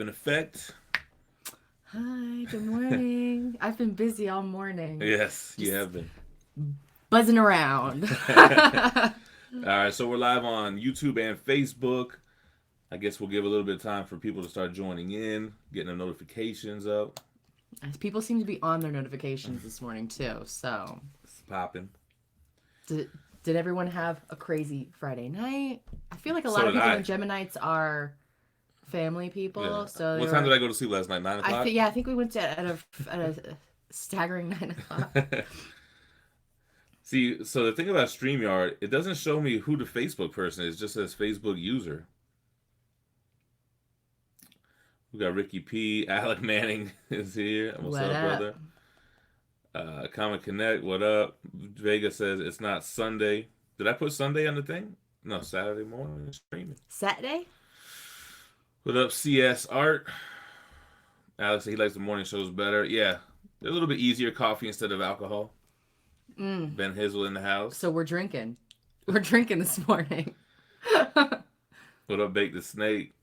In effect. Hi, good morning. I've been busy all morning. Yes, you Just have been. buzzing around. All right, so we're live on YouTube and Facebook. I guess we'll give a little bit of time for people to start joining in, getting their notifications up. People seem to be on their notifications this morning too. So, It's popping. did everyone have a crazy Friday night? I feel like a So lot of did people I. in Geminites are family people. Yeah. So they What time were. did I go to sleep last night? 9 o'clock? I think we went to at a staggering 9 o'clock. See, so the thing about StreamYard, it doesn't show me who the Facebook person is. It just says Facebook user. We got Ricky P. Alec Manning is here. What's What up, up? brother? Comic Connect, what up? Vega says it's not Sunday. Did I put Sunday on the thing? No, Saturday morning streaming. Saturday? What up, CS Art? Alex, he likes the morning shows better. Yeah, they're a little bit easier. Coffee instead of alcohol. Ben Hizzle in the house. So we're drinking. We're drinking this morning. What up, Bake the Snake?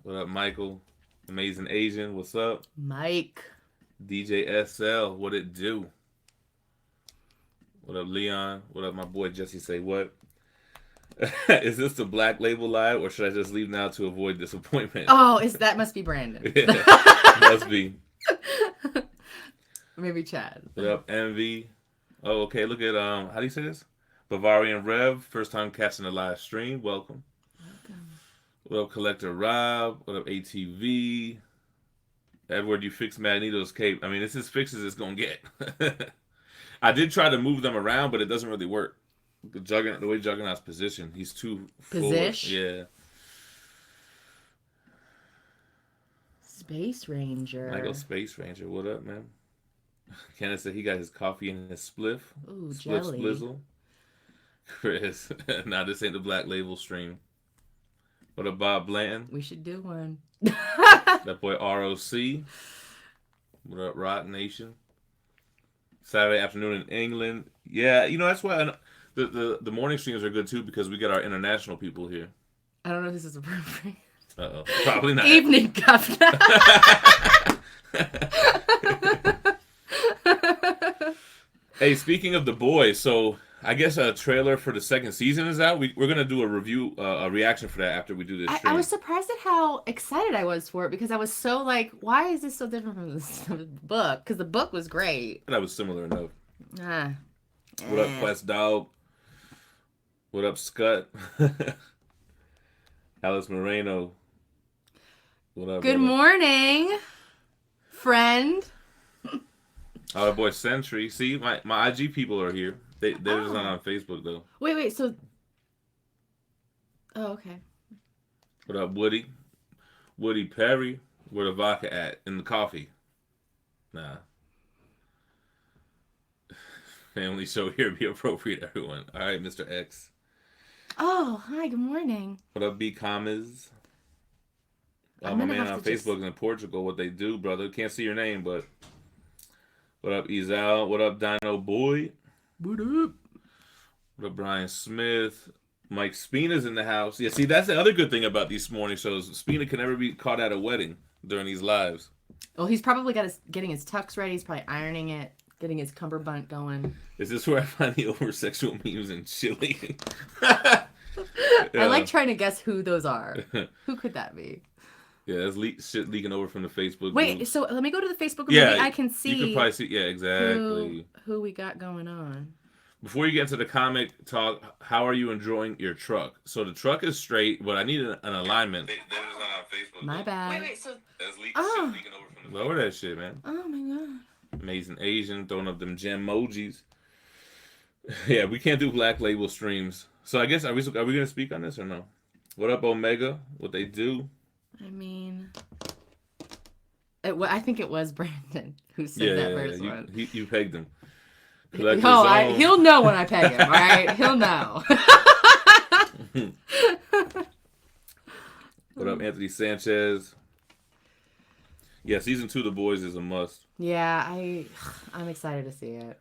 What up, Michael? Amazing Asian, what's up? Mike. DJ SL, what it do? What up, Leon? What up, my boy Jesse? Say what? Is this the Black Label live, or should I just leave now to avoid disappointment? Oh, that must be Brandon. Yeah, must be. Maybe Chad. What up, Envy? Oh, okay. Look at how do you say this? Bavarian Rev, first time catching the live stream. Welcome. What up, Collector Rob? What up, ATV? Edward, you fixed Magnetos' cape. I mean, it's as fixed as it's gonna get. I did try to move them around, but it doesn't really work. The way Juggernaut's positioned, he's too forward. Position? Yeah. Space Ranger. Michael Space Ranger, what up, man? Kenneth said he got his coffee and his spliff. Ooh, Spliff jelly. Splizzle. Chris, nah, this ain't the Black Label stream. What up, Bob Blanton? We should do one. That boy ROC. What up, Rock Nation? Saturday afternoon in England. Yeah, that's why the morning streams are good too, because we get our international people here. I don't know if this is appropriate. Uh-oh. Probably not. Evening, Governor. Hey, speaking of The Boys, so I guess a trailer for the second season is out. We're going to do a review, a reaction for that after we do this stream. I was surprised at how excited I was for it, because I was so like, why is this so different from the book? Because the book was great. That was similar enough. Ah. What up, Quest Dog? What up, Scott? Alice Moreno. What up, Good brother? morning, friend. Oh, boy, Sentry. See, my IG people are here. They're just not on Facebook, though. Wait, so... Oh, okay. What up, Woody? Woody Perry. Where the vodka at? In the coffee. Nah. Family show here be appropriate, everyone. All right, Mr. X. Oh, hi, good morning. What up, B Commas? I'm My gonna man have on to Facebook just- in Portugal, what they do, brother. Can't see your name, but... What up, Ezal? What up, Dino Boy? What up? What up, Brian Smith? Mike Spina's in the house. Yeah, see, that's the other good thing about these morning shows. Spina can never be caught at a wedding during these lives. Well, he's probably getting his tux ready. He's probably ironing it, getting his cummerbund going. Is this where I find the over-sexual memes in Chile? I like trying to guess who those are. Who could that be? Yeah, that's shit leaking over from the Facebook Wait, group. so let me go to the Facebook group. Yeah, Maybe I can see. You can probably see. Yeah, exactly. Who we got going on. Before you get into the comic talk, how are you enjoying your truck? So the truck is straight, but I need an alignment. They're just not on Facebook. My bad. Wait, so... That's shit Oh. leaking over from the Lower that shit, man. Oh, my God. Amazing Asian, throwing up them gem emojis. Yeah, we can't do Black Label streams. So I guess, are we going to speak on this or no? What up, Omega? What they do? I mean... I think it was Brandon who said that first one. You pegged him. He'll know when I peg him, all right? He'll know. What up, Anthony Sanchez? Yeah, season 2 of The Boys is a must. Yeah, I'm excited to see it.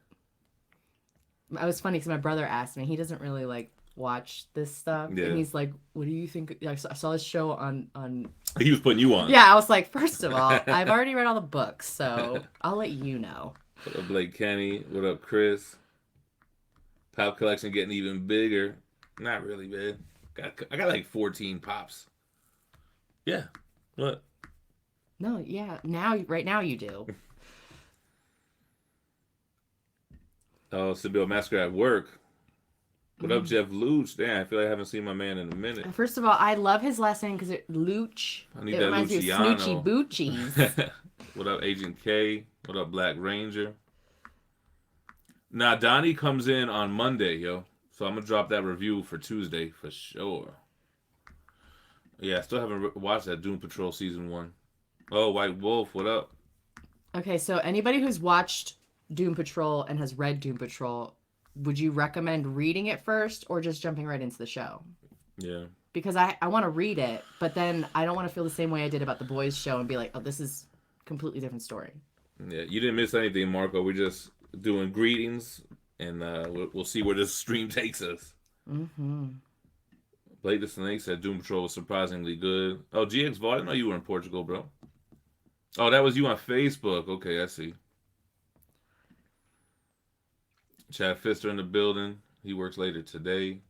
It was funny because my brother asked me. He doesn't really like watch this stuff. Yeah. And he's like, what do you think? I saw this show on He was putting you on. Yeah, I was like, first of all, I've already read all the books, so I'll let you know. What up, Blake Kenny? What up, Chris? Pop collection getting even bigger. Not really, man. I got like 14 pops. Yeah. What? No, yeah. Right now you do. Oh, Sibyl Massacre at work. What up, Jeff Luch? Damn, I feel like I haven't seen my man in a minute. First of all, I love his last name because Luch. I need it that reminds Luciano. me of Snoochy Boochies. What up, Agent K? What up, Black Ranger? Now, Donnie comes in on Monday, yo. So I'm going to drop that review for Tuesday for sure. Yeah, I still haven't watched that Doom Patrol Season 1. Oh, White Wolf, what up? Okay, so anybody who's watched Doom Patrol and has read Doom Patrol, would you recommend reading it first or just jumping right into the show? Yeah. Because I want to read it, but then I don't want to feel the same way I did about the Boys show and be like, oh, this is a completely different story. Yeah, you didn't miss anything, Marco. We're just doing greetings, and we'll see where this stream takes us. Mm-hmm. Blake the Snake said Doom Patrol was surprisingly good. Oh, GX Vault, I didn't know you were in Portugal, bro. Oh, that was you on Facebook. Okay, I see. Chad Fister in the building. He works later today.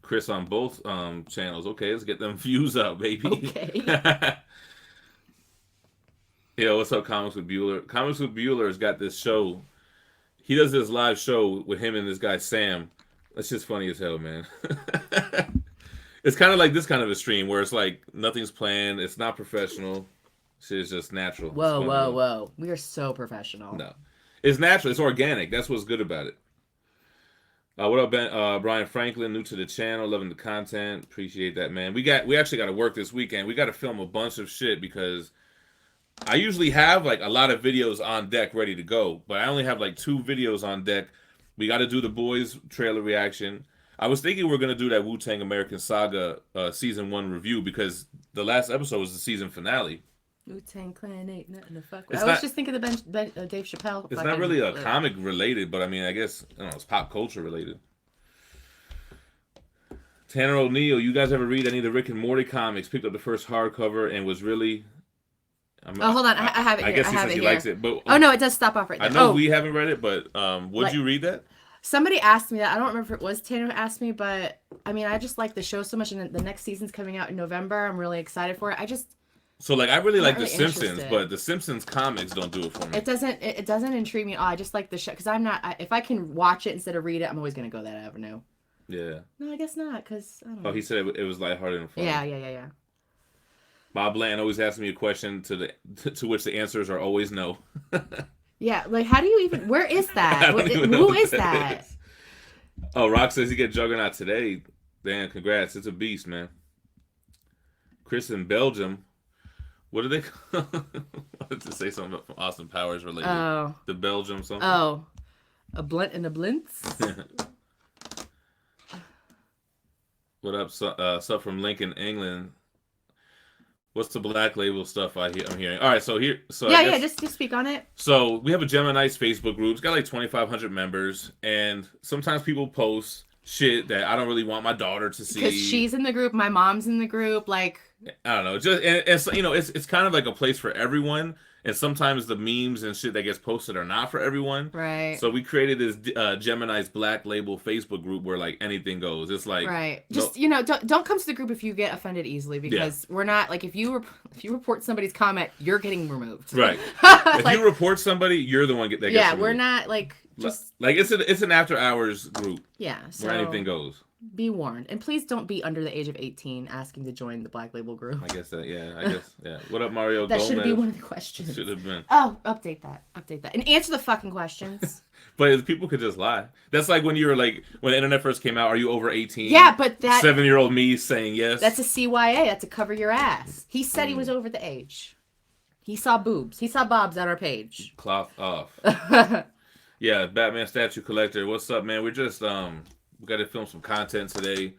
Chris on both channels. Okay, let's get them views up, baby. Okay. Yo, what's up, Comics with Bueller? Comics with Bueller has got this show. He does this live show with him and this guy, Sam. That's just funny as hell, man. It's kind of like this kind of a stream where it's like nothing's planned. It's not professional. Shit's just natural. Whoa. We are so professional. No. It's natural. It's organic. That's what's good about it. What up, Ben? Brian Franklin, new to the channel, loving the content. Appreciate that, man. We actually got to work this weekend. We got to film a bunch of shit because I usually have like a lot of videos on deck ready to go, but I only have like 2 videos on deck. We got to do the Boys trailer reaction. I was thinking we're gonna do that Wu-Tang American Saga season 1 review because the last episode was the season finale. Wu-Tang Clan ain't nothing to fuck with. I was just thinking of Dave Chappelle. It's not really a comic related, but I mean, I guess I don't know, it's pop culture related. Tanner O'Neill, you guys ever read any of the Rick and Morty comics? Picked up the first hardcover and was really. Hold on, I have it here. I guess he says he likes it, but no, it does stop off right there. I know we haven't read it, but would you read that? Somebody asked me that. I don't remember if it was Tanner who asked me, but I mean, I just like the show so much, and the next season's coming out in November. I'm really excited for it. I really like The Simpsons, but The Simpsons comics don't do it for me. It doesn't intrigue me at all. I just like the show because if I can watch it instead of read it, I'm always gonna go that avenue. Yeah. No, I guess not, because I don't know. Oh, he said it was lighthearted and fun. Yeah. Bob Bland always asks me a question to which the answers are always no. Yeah, like how do you even? Where is that? Who is that? Oh, Rock says he get Juggernaut today. Damn, congrats! It's a beast, man. Chris in Belgium. What do they? I wanted to say something from Austin Powers related. Oh, the Belgium something. Oh, a blunt and a blintz. What up? Stuff from Lincoln, England. What's the Black Label stuff I'm hearing? All right, just speak on it. So we have a GemMintC Facebook group. It's got like 2,500 members, and sometimes people post shit that I don't really want my daughter to see. Because she's in the group, my mom's in the group, like I don't know. It's kind of like a place for everyone. And sometimes the memes and shit that gets posted are not for everyone. Right. So we created this GemMintC Black Label Facebook group where like anything goes. It's like right. Just don't come to the group if you get offended easily because we're not like if you report somebody's comment, you're getting removed. Right. If you report somebody, you're the one that gets removed. We're not like just like it's an after hours group. Yeah. So where anything goes. Be warned, and please don't be under the age of 18 asking to join the Black Label group. I guess that, yeah. What up, Mario? That Gomez? should be one of the questions. Should have been. Oh, update that, and answer the fucking questions. But people could just lie. That's like when you were like when the internet first came out. Are you over 18? Yeah, but that 7-year-old me saying yes. That's a CYA. That's a cover your ass. He said he was over the age. He saw boobs. He saw bobs on our page. Cloth off. Yeah, Batman statue collector. What's up, man? We're just we got to film some content today.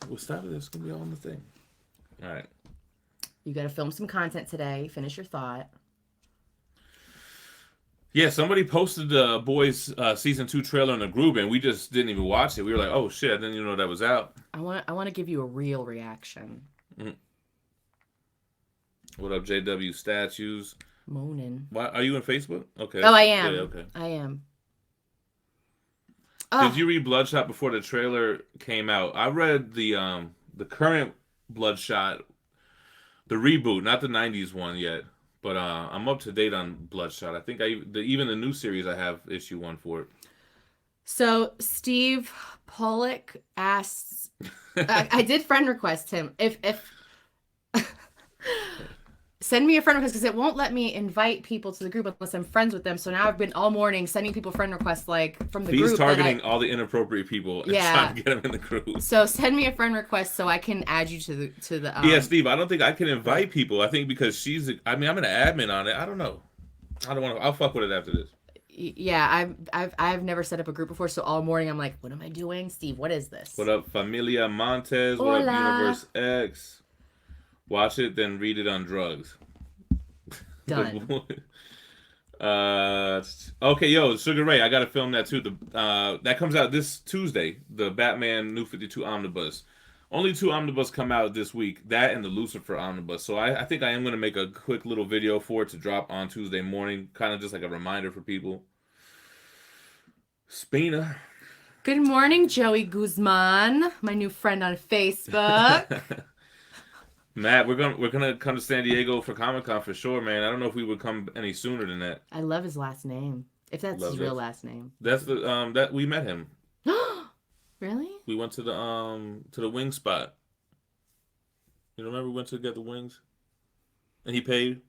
We'll stop it. It's gonna be all on the thing. All right. You got to film some content today. Finish your thought. Yeah, somebody posted the Boys season 2 trailer in the group, and we just didn't even watch it. We were like, "Oh shit!" I didn't even know that was out. I want to give you a real reaction. Mm. What up, JW Statues? Moaning. Why are you on Facebook? Okay. Oh, I am. Yeah, okay. I am. Did you read Bloodshot before the trailer came out? I read the current Bloodshot, the reboot, not the '90s one yet. But I'm up to date on Bloodshot. I think even the new series I have issue 1 for it. So Steve Pollock asks, I did friend request him if send me a friend request because it won't let me invite people to the group unless I'm friends with them. So now I've been all morning sending people friend requests like from the group. He's targeting all the inappropriate people and trying to get them in the group. So send me a friend request so I can add you to the. Yeah, Steve. I don't think I can invite people. I think because I'm an admin on it. I don't know. I don't want to. I'll fuck with it after this. Yeah, I've never set up a group before, so all morning I'm like, what am I doing, Steve? What is this? What up, Familia Montez? Hola. What up, Universe X? Watch it, then read it on drugs. Done. Okay, yo, Sugar Ray, I gotta film that too. That comes out this Tuesday. The Batman New 52 Omnibus. Only 2 omnibus come out this week. That and the Lucifer Omnibus. So I think I am gonna make a quick little video for it to drop on Tuesday morning, kind of just like a reminder for people. Spina. Good morning, Joey Guzman, my new friend on Facebook. Matt, we're gonna come to San Diego for Comic-Con for sure, man. I don't know if we would come any sooner than that. I love his last name. If that's his real last name. That's the that we met him. Really? We went to the wing spot. You remember we went to get the wings? And he paid.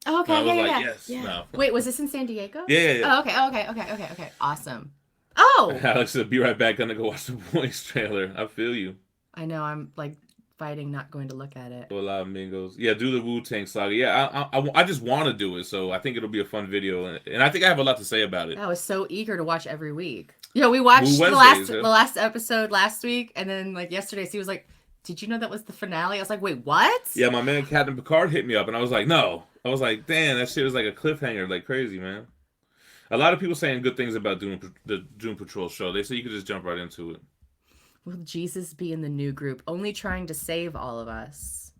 Oh, okay. And I was yeah, like, yeah. yes. Yeah. No. Wait, was this in San Diego? Yeah. Oh, okay. Awesome. Oh! Alex said, be right back. Gonna go watch the Boys trailer. I feel you. I know. I'm like fighting not going to look at it. Hola, amigos. Yeah, do the Wu-Tang Saga. Yeah, I just want to do it, so I think it'll be a fun video. And I think I have a lot to say about it. I was so eager to watch every week. Yeah, we watched the last episode last week, and then like yesterday, Steve was like, "Did you know that was the finale?" I was like, "Wait, what?" Yeah, my man Captain Picard hit me up, and I was like, "No." I was like, "Damn, that shit was like a cliffhanger, like crazy, man." A lot of people saying good things about the Doom Patrol show. They say you could just jump right into it. Will Jesus be in the new group, only trying to save all of us?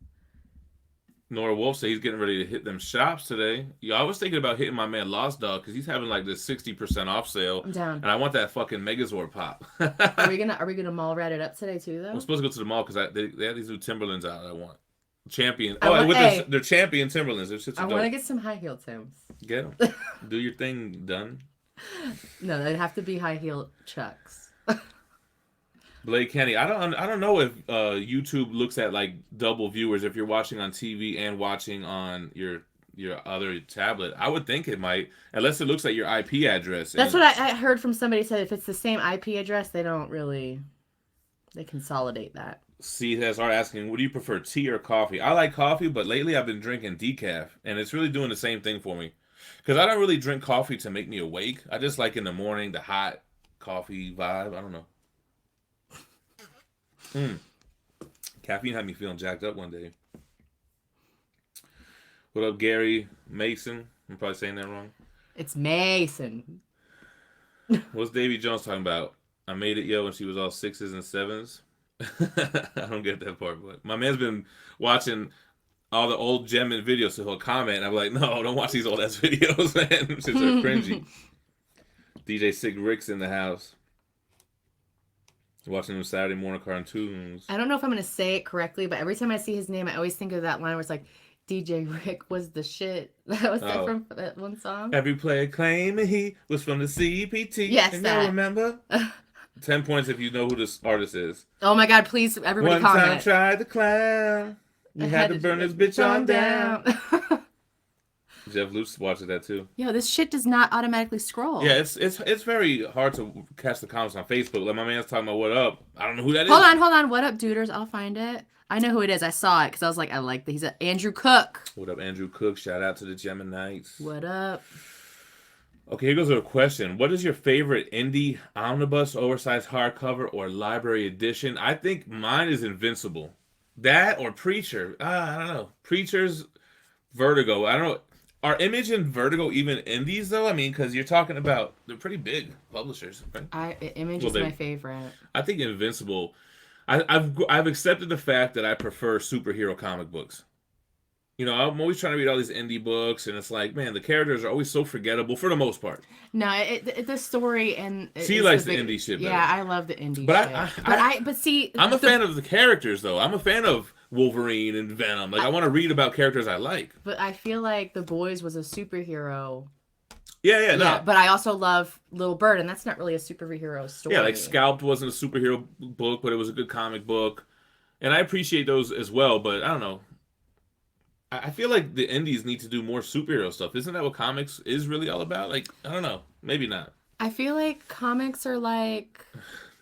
Nora Wolf said he's getting ready to hit them shops today. Yeah, I was thinking about hitting my man Lost Dog because he's having like this 60% off sale. I'm down. And I want that fucking Megazord pop. Are we gonna mall rat it up today too though? I'm supposed to go to the mall because they have these new Timberlands out. I want champion. They're champion Timberlands. I want to get some high heel Tims. Get them. Do your thing, done. No, they'd have to be high heel Chucks. Blake Kenny, I don't know if YouTube looks at like double viewers if you're watching on TV and watching on your other tablet. I would think it might, unless it looks at your IP address. That's what I heard from somebody said. If it's the same IP address, they consolidate that. CSR asking, would you prefer tea or coffee? I like coffee, but lately I've been drinking decaf, and it's really doing the same thing for me. Because I don't really drink coffee to make me awake. I just like in the morning the hot coffee vibe. I don't know. Caffeine had me feeling jacked up one day. What up, Gary Mason? I'm probably saying that wrong. It's Mason. What's Davy Jones talking about? I made it, yo, when she was all 6s and 7s. I don't get that part, but my man's been watching all the old GemMint videos, so he'll comment, and I'm like, no, don't watch these old ass videos, man. Since they're cringy. DJ Sick Rick's in the house. Watching them Saturday morning cartoons. I don't know if I'm going to say it correctly, but every time I see his name, I always think of that line where it's like, DJ Rick was the shit. That was that from that one song. Every player claiming he was from the CPT. Yes, and that. you remember? 10 points if you know who this artist is. Oh my God, please, everybody comment. One time tried the clown. You had to burn this bitch on down. Jeff Luce watches that too. Yo, this shit does not automatically scroll. Yeah, it's very hard to catch the comments on Facebook. Like my man's talking about what up. I don't know who that is. Hold on. What up, duders? I'll find it. I know who it is. I saw it because I was like, I like that. He's Andrew Cook. What up, Andrew Cook? Shout out to the Geminites. What up? Okay, here goes a question. What is your favorite indie omnibus, oversized hardcover, or library edition? I think mine is Invincible. That or Preacher. I don't know. Preacher's Vertigo. I don't know. Are Image and Vertigo even indies though? I mean, because you're talking about they're pretty big publishers, right? Image is my favorite. I think Invincible. I've accepted the fact that I prefer superhero comic books. You know, I'm always trying to read all these indie books, and it's like, man, the characters are always so forgettable for the most part. No, the story and she likes the indie shit. Yeah, I love the indie shit. But see, I'm a fan of the characters, though. I'm a fan of Wolverine and Venom. Like, I want to read about characters I like. But I feel like The Boys was a superhero. Yeah, no. But I also love Little Bird, and that's not really a superhero story. Yeah, like Scalped wasn't a superhero book, but it was a good comic book, and I appreciate those as well. But I don't know. I feel like the indies need to do more superhero stuff. Isn't that what comics is really all about? Like, I don't know. Maybe not. I feel like comics are like...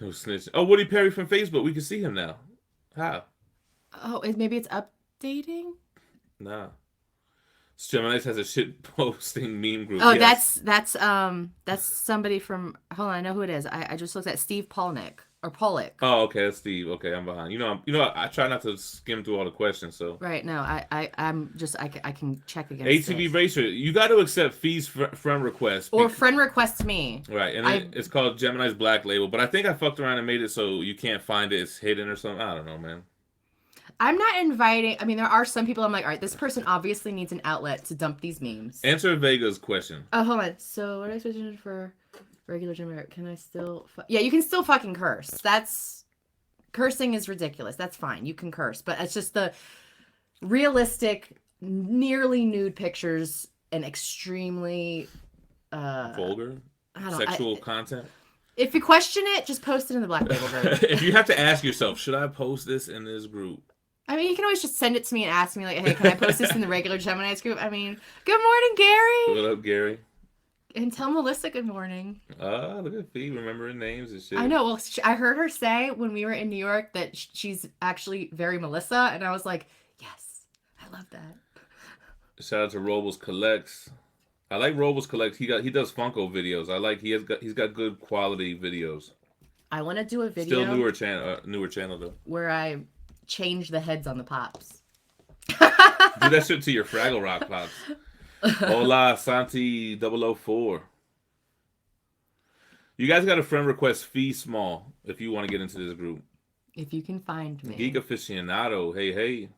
No snitch. Oh, Woody Perry from Facebook. We can see him now. How? Oh, maybe it's updating? Nah. Gemini has a shit posting meme group. Oh, yes. that's somebody from... Hold on, I know who it is. I just looked at Steve Polnick. Or Pollock. Oh, okay, that's Steve. Okay, I'm behind. You know, I try not to skim through all the questions, so. Right. No, I'm just I can check against. ATV Racer, you got to accept Phie's friend request. Or friend request me. Right, and it's called Gemini's Black Label, but I think I fucked around and made it so you can't find it. It's hidden or something. I don't know, man. I'm not inviting. I mean, there are some people I'm like, all right, this person obviously needs an outlet to dump these memes. Answer Vega's question. Oh, hold on. So, what do I switch into for regular Gemini? Can I still? Yeah, you can still fucking curse. Cursing is ridiculous. That's fine. You can curse, but it's just the realistic, nearly nude pictures and extremely vulgar, sexual content. If you question it, just post it in the Black Label group. If you have to ask yourself, should I post this in this group? I mean, you can always just send it to me and ask me, like, hey, can I post this in the regular Gemini's group? I mean, good morning, Gary. What up, Gary? And tell Melissa good morning. Look at Phie remembering names and shit. I know. Well, I heard her say when we were in New York that she's actually very Melissa, and I was like, yes, I love that. Shout out to Robles Collects. I like Robles Collects. He does Funko videos. I like he's got good quality videos. I want to do a video. Still newer channel though. Where I change the heads on the pops. Do that shit to your Fraggle Rock pops. Hola, Santi 004. You guys got a friend request Phie Small if you want to get into this group. If you can find me. Geek Aficionado. Hey.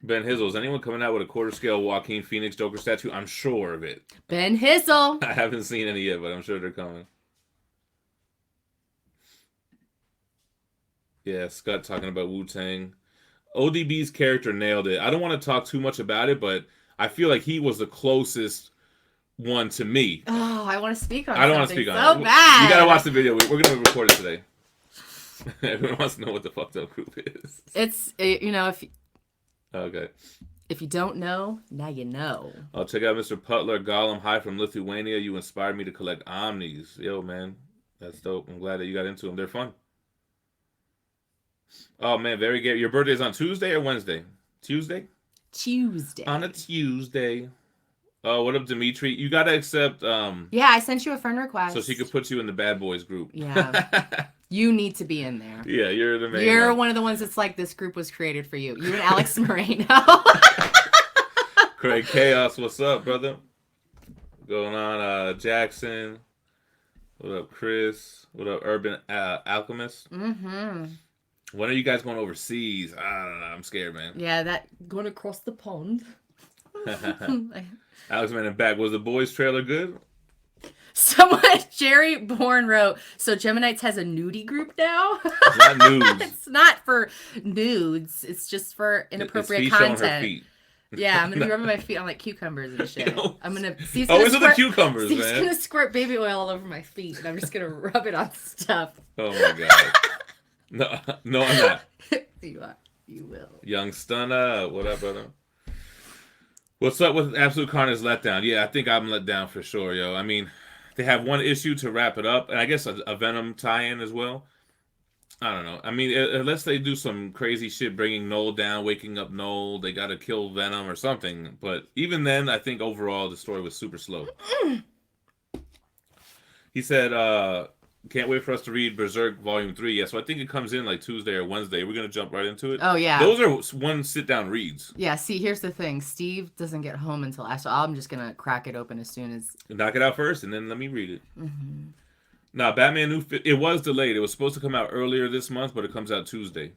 Ben Hizzle, is anyone coming out with a quarter scale Joaquin Phoenix Joker statue? I'm sure of it. Ben Hizzle. I haven't seen any yet, but I'm sure they're coming. Yeah, Scott talking about Wu-Tang. ODB's character nailed it. I don't want to talk too much about it, but I feel like he was the closest one to me. Oh, I want to speak on it. I don't want to speak on it. So bad. You got to watch the video. We're going to record it today. Everyone wants to know what the fucked up group is. It's, Okay. If you don't know, now you know. Oh, check out Mr. Putler, Gollum. Hi from Lithuania. You inspired me to collect omnis. Yo, man. That's dope. I'm glad that you got into them. They're fun. Oh, man. Very good. Your birthday's on Tuesday or Wednesday? Tuesday? Tuesday. On a Tuesday. Oh, what up, Dimitri? You got to accept... Yeah, I sent you a friend request. So she could put you in the bad boys group. Yeah. You need to be in there. Yeah, you're the main You're one of the ones that's like, this group was created for you. You and Alex Moreno. Craig Khaos, what's up, brother? Going on, Jackson. What up, Chris? What up, Urban Alchemist? Mm-hmm. When are you guys going overseas? I don't know. I'm scared, man. Yeah, that going across the pond. Alex Manning back. Was the boys trailer good? Someone, Jerry Bourne wrote, so Geminites has a nudie group now? It's not nudes. It's not for nudes. It's just for inappropriate content. Showing her feet. Yeah, I'm going to be rubbing my feet on like cucumbers and shit. I'm going to... it's the cucumbers, man. He's going to squirt baby oil all over my feet, and I'm just going to rub it on stuff. Oh, my God. No, I'm not. You are. You will. Young Stunner. What up, brother? What's up with Absolute Carnage letdown? Yeah, I think I'm let down for sure, yo. I mean... They have one issue to wrap it up, and I guess a Venom tie-in as well. I don't know. I mean, unless they do some crazy shit, bringing Noel down, waking up Noel, they got to kill Venom or something. But even then, I think overall the story was super slow. He said, Can't wait for us to read Berserk Volume 3. Yeah, so I think it comes in like Tuesday or Wednesday. We're going to jump right into it. Oh, yeah. Those are one sit-down reads. Yeah, see, here's the thing. Steve doesn't get home until after. I'm just going to crack it open as soon as... Knock it out first, and then let me read it. Mm-hmm. Now, Batman New... It was delayed. It was supposed to come out earlier this month, but it comes out Tuesday.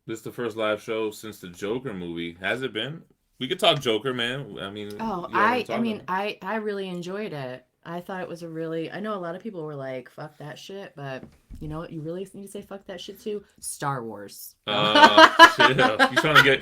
This is the first live show since the Joker movie. Has it been? We could talk Joker, man. I mean... I really enjoyed it. I thought it was a really... I know a lot of people were like, fuck that shit, but you know what you really need to say fuck that shit to? Star Wars. Shit. You trying to get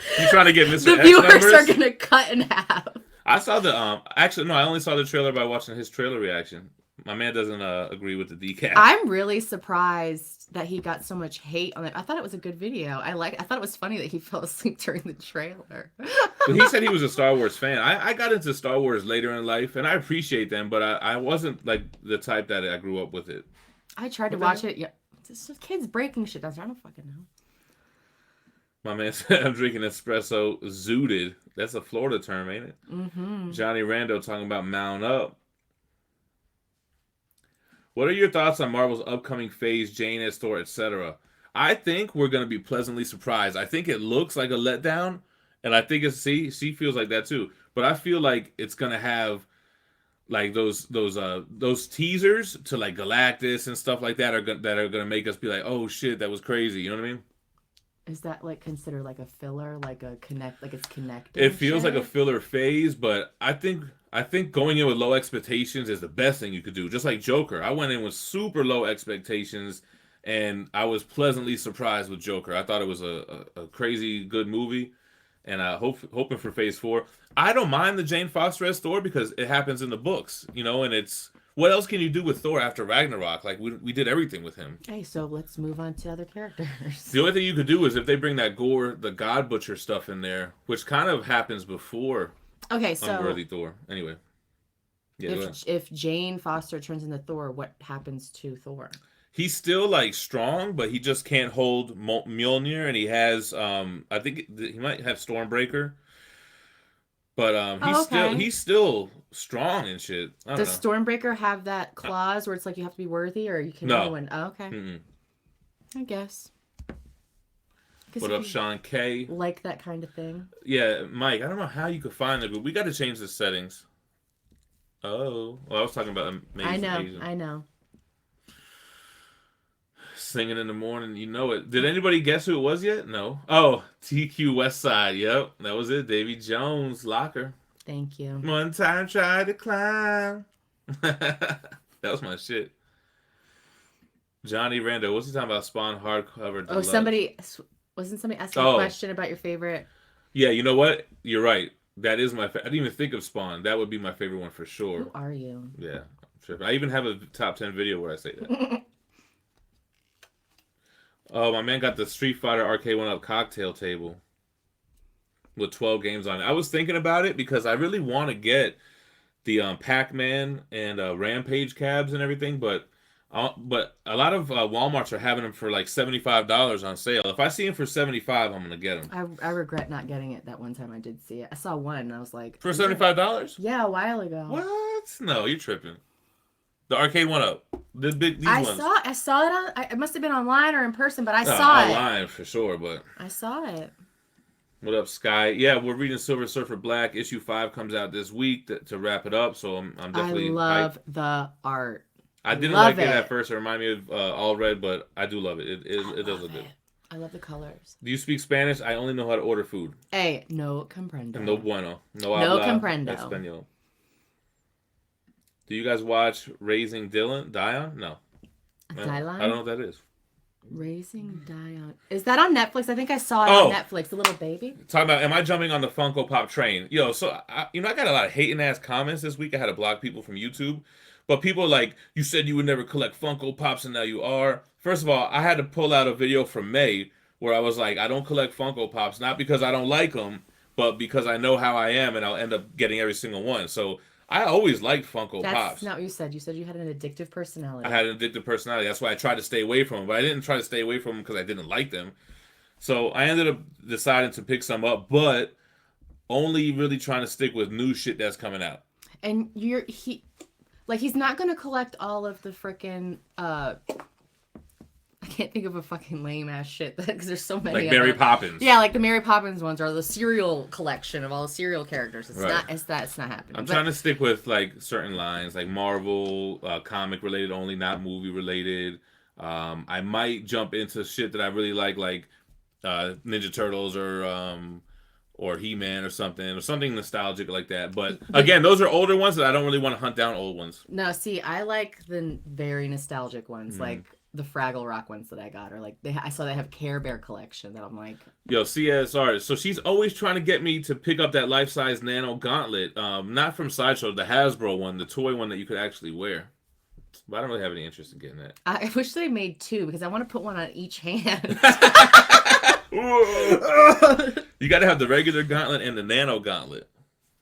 Mr. The X viewers numbers? are going to cut in half. I saw the... Actually, no, I only saw the trailer by watching his trailer reaction. My man doesn't agree with the decap. I'm really surprised that he got so much hate on it. I thought it was a good video. I thought it was funny that he fell asleep during the trailer. But he said he was a Star Wars fan. I got into Star Wars later in life, and I appreciate them, but I wasn't like the type that I grew up with it. I tried to watch it. Yeah, it's just kids breaking shit. I don't fucking know. My man said I'm drinking espresso zooted. That's a Florida term, ain't it? Mm-hmm. Johnny Rando talking about mount up. What are your thoughts on Marvel's upcoming phase, Jane as Thor, etc.? I think we're going to be pleasantly surprised. I think it looks like a letdown, and I think she feels like that too. But I feel like it's going to have like those teasers to like Galactus and stuff like that are going to make us be like, oh shit, that was crazy. You know what I mean? Is that like considered like a filler, like a connect, like it's connected? It feels like a filler phase, but I think going in with low expectations is the best thing you could do. Just like Joker, I went in with super low expectations, and I was pleasantly surprised with Joker. I thought it was a crazy good movie, and I hoping for Phase 4. I don't mind the Jane Foster as Thor because it happens in the books, you know, and it's... What else can you do with Thor after Ragnarok? Like, we did everything with him. Okay, so let's move on to other characters. The only thing you could do is if they bring that Gore, the God Butcher stuff in there, which kind of happens before Unworthy Thor. Anyway. Yeah, if Jane Foster turns into Thor, what happens to Thor? He's still, like, strong, but he just can't hold Mjolnir, and he has, I think he might have Stormbreaker. But he's still strong and shit. Does Stormbreaker have that clause where it's like you have to be worthy or you can only win? Oh, okay. Mm-mm. I guess. What up, Sean K? Like that kind of thing. Yeah, Mike, I don't know how you could find the group. We got to change the settings. Oh. Well, I was talking about Amazing Asian. I know. Singing in the morning, you know it. Did anybody guess who it was yet? No. Oh, TQ West Side. Yep, that was it. Davy Jones, Locker. Thank you. One time tried to climb. That was my shit. Johnny Rando, what's he talking about? Spawn hardcover. Oh, wasn't somebody asking a question about your favorite? Yeah, you know what? You're right. That is my favorite. I didn't even think of Spawn. That would be my favorite one for sure. Who are you? Yeah, sure. I even have a top 10 video where I say that. Oh, my man got the Street Fighter Arcade 1-Up cocktail table with 12 games on it. I was thinking about it because I really want to get the Pac-Man and Rampage cabs and everything, but a lot of Walmarts are having them for like $75 on sale. If I see them for $75, I'm going to get them. I regret not getting it that one time I did see it. I saw one and I was like... For $75? Yeah, a while ago. What? No, you're tripping. The Arcade 1-Up. These ones. I saw it on... It must have been online or in person, but I saw it. Online for sure, but... I saw it. What up, Sky? Yeah, we're reading Silver Surfer Black. Issue 5 comes out this week to wrap it up, so I'm definitely... I love the art. I didn't like it at first. It reminded me of All Red, but I do love it. It does look good. I love the colors. Do you speak Spanish? I only know how to order food. Hey, no comprendo. No bueno. No comprendo. Español. Do you guys watch Raising Dion? No. Dylan? I don't know what that is. Raising Dion. Is that on Netflix? I think I saw it on Netflix. The little baby. Talking about, am I jumping on the Funko Pop train? Yo, so, I got a lot of hating ass comments this week. I had to block people from YouTube. But people are like, you said you would never collect Funko Pops and now you are. First of all, I had to pull out a video from May where I was like, I don't collect Funko Pops, not because I don't like them, but because I know how I am and I'll end up getting every single one. So I always liked Funko Pops. That's not what you said. You said you had an addictive personality. I had an addictive personality. That's why I tried to stay away from them. But I didn't try to stay away from them because I didn't like them. So I ended up deciding to pick some up, but only really trying to stick with new shit that's coming out. And Like, he's not going to collect all of the frickin', I can't think of a fucking lame ass shit because there's so many. Like Mary Poppins. Yeah, like the Mary Poppins ones or the cereal collection of all the cereal characters. It's not. It's not happening. I'm trying to stick with like certain lines, like Marvel, comic related only, not movie related. I might jump into shit that I really like Ninja Turtles or He-Man or something nostalgic like that. But again, those are older ones that I don't really want to hunt down old ones. No, see, I like the very nostalgic ones, like the Fraggle Rock ones that I got, or like I saw they have Care Bear collection that I'm like, yo, CSR. So she's always trying to get me to pick up that life-size Nano Gauntlet, not from Sideshow, the Hasbro one, the toy one that you could actually wear. But I don't really have any interest in getting that. I wish they made two because I want to put one on each hand. You got to have the regular gauntlet and the Nano Gauntlet.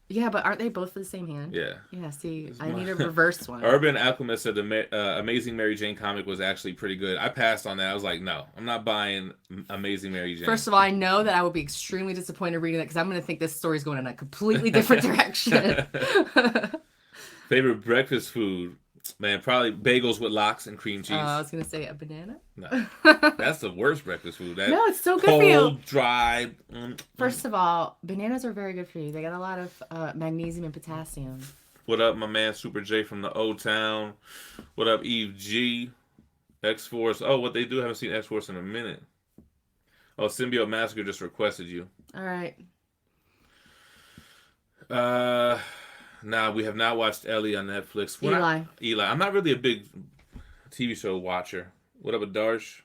Yeah, but aren't they both for the same hand? Yeah. Yeah, see, I need a reverse one. Urban Alchemist said the Amazing Mary Jane comic was actually pretty good. I passed on that. I was like, no, I'm not buying Amazing Mary Jane. First of all, I know that I will be extremely disappointed reading it because I'm going to think this story's going in a completely different direction. Favorite breakfast food? Man, probably bagels with lox and cream cheese. I was going to say a banana. No, that's the worst breakfast food. No, it's so good cold, for you. Dry. First of all, bananas are very good for you. They got a lot of magnesium and potassium. What up, my man Super J from the O-Town? What up, Eve G? X-Force. Oh, what they do? I haven't seen X-Force in a minute. Oh, Symbiote Massacre just requested you. All right. Nah, we have not watched Ellie on Netflix. Eli. I'm not really a big TV show watcher. What up with Darsh?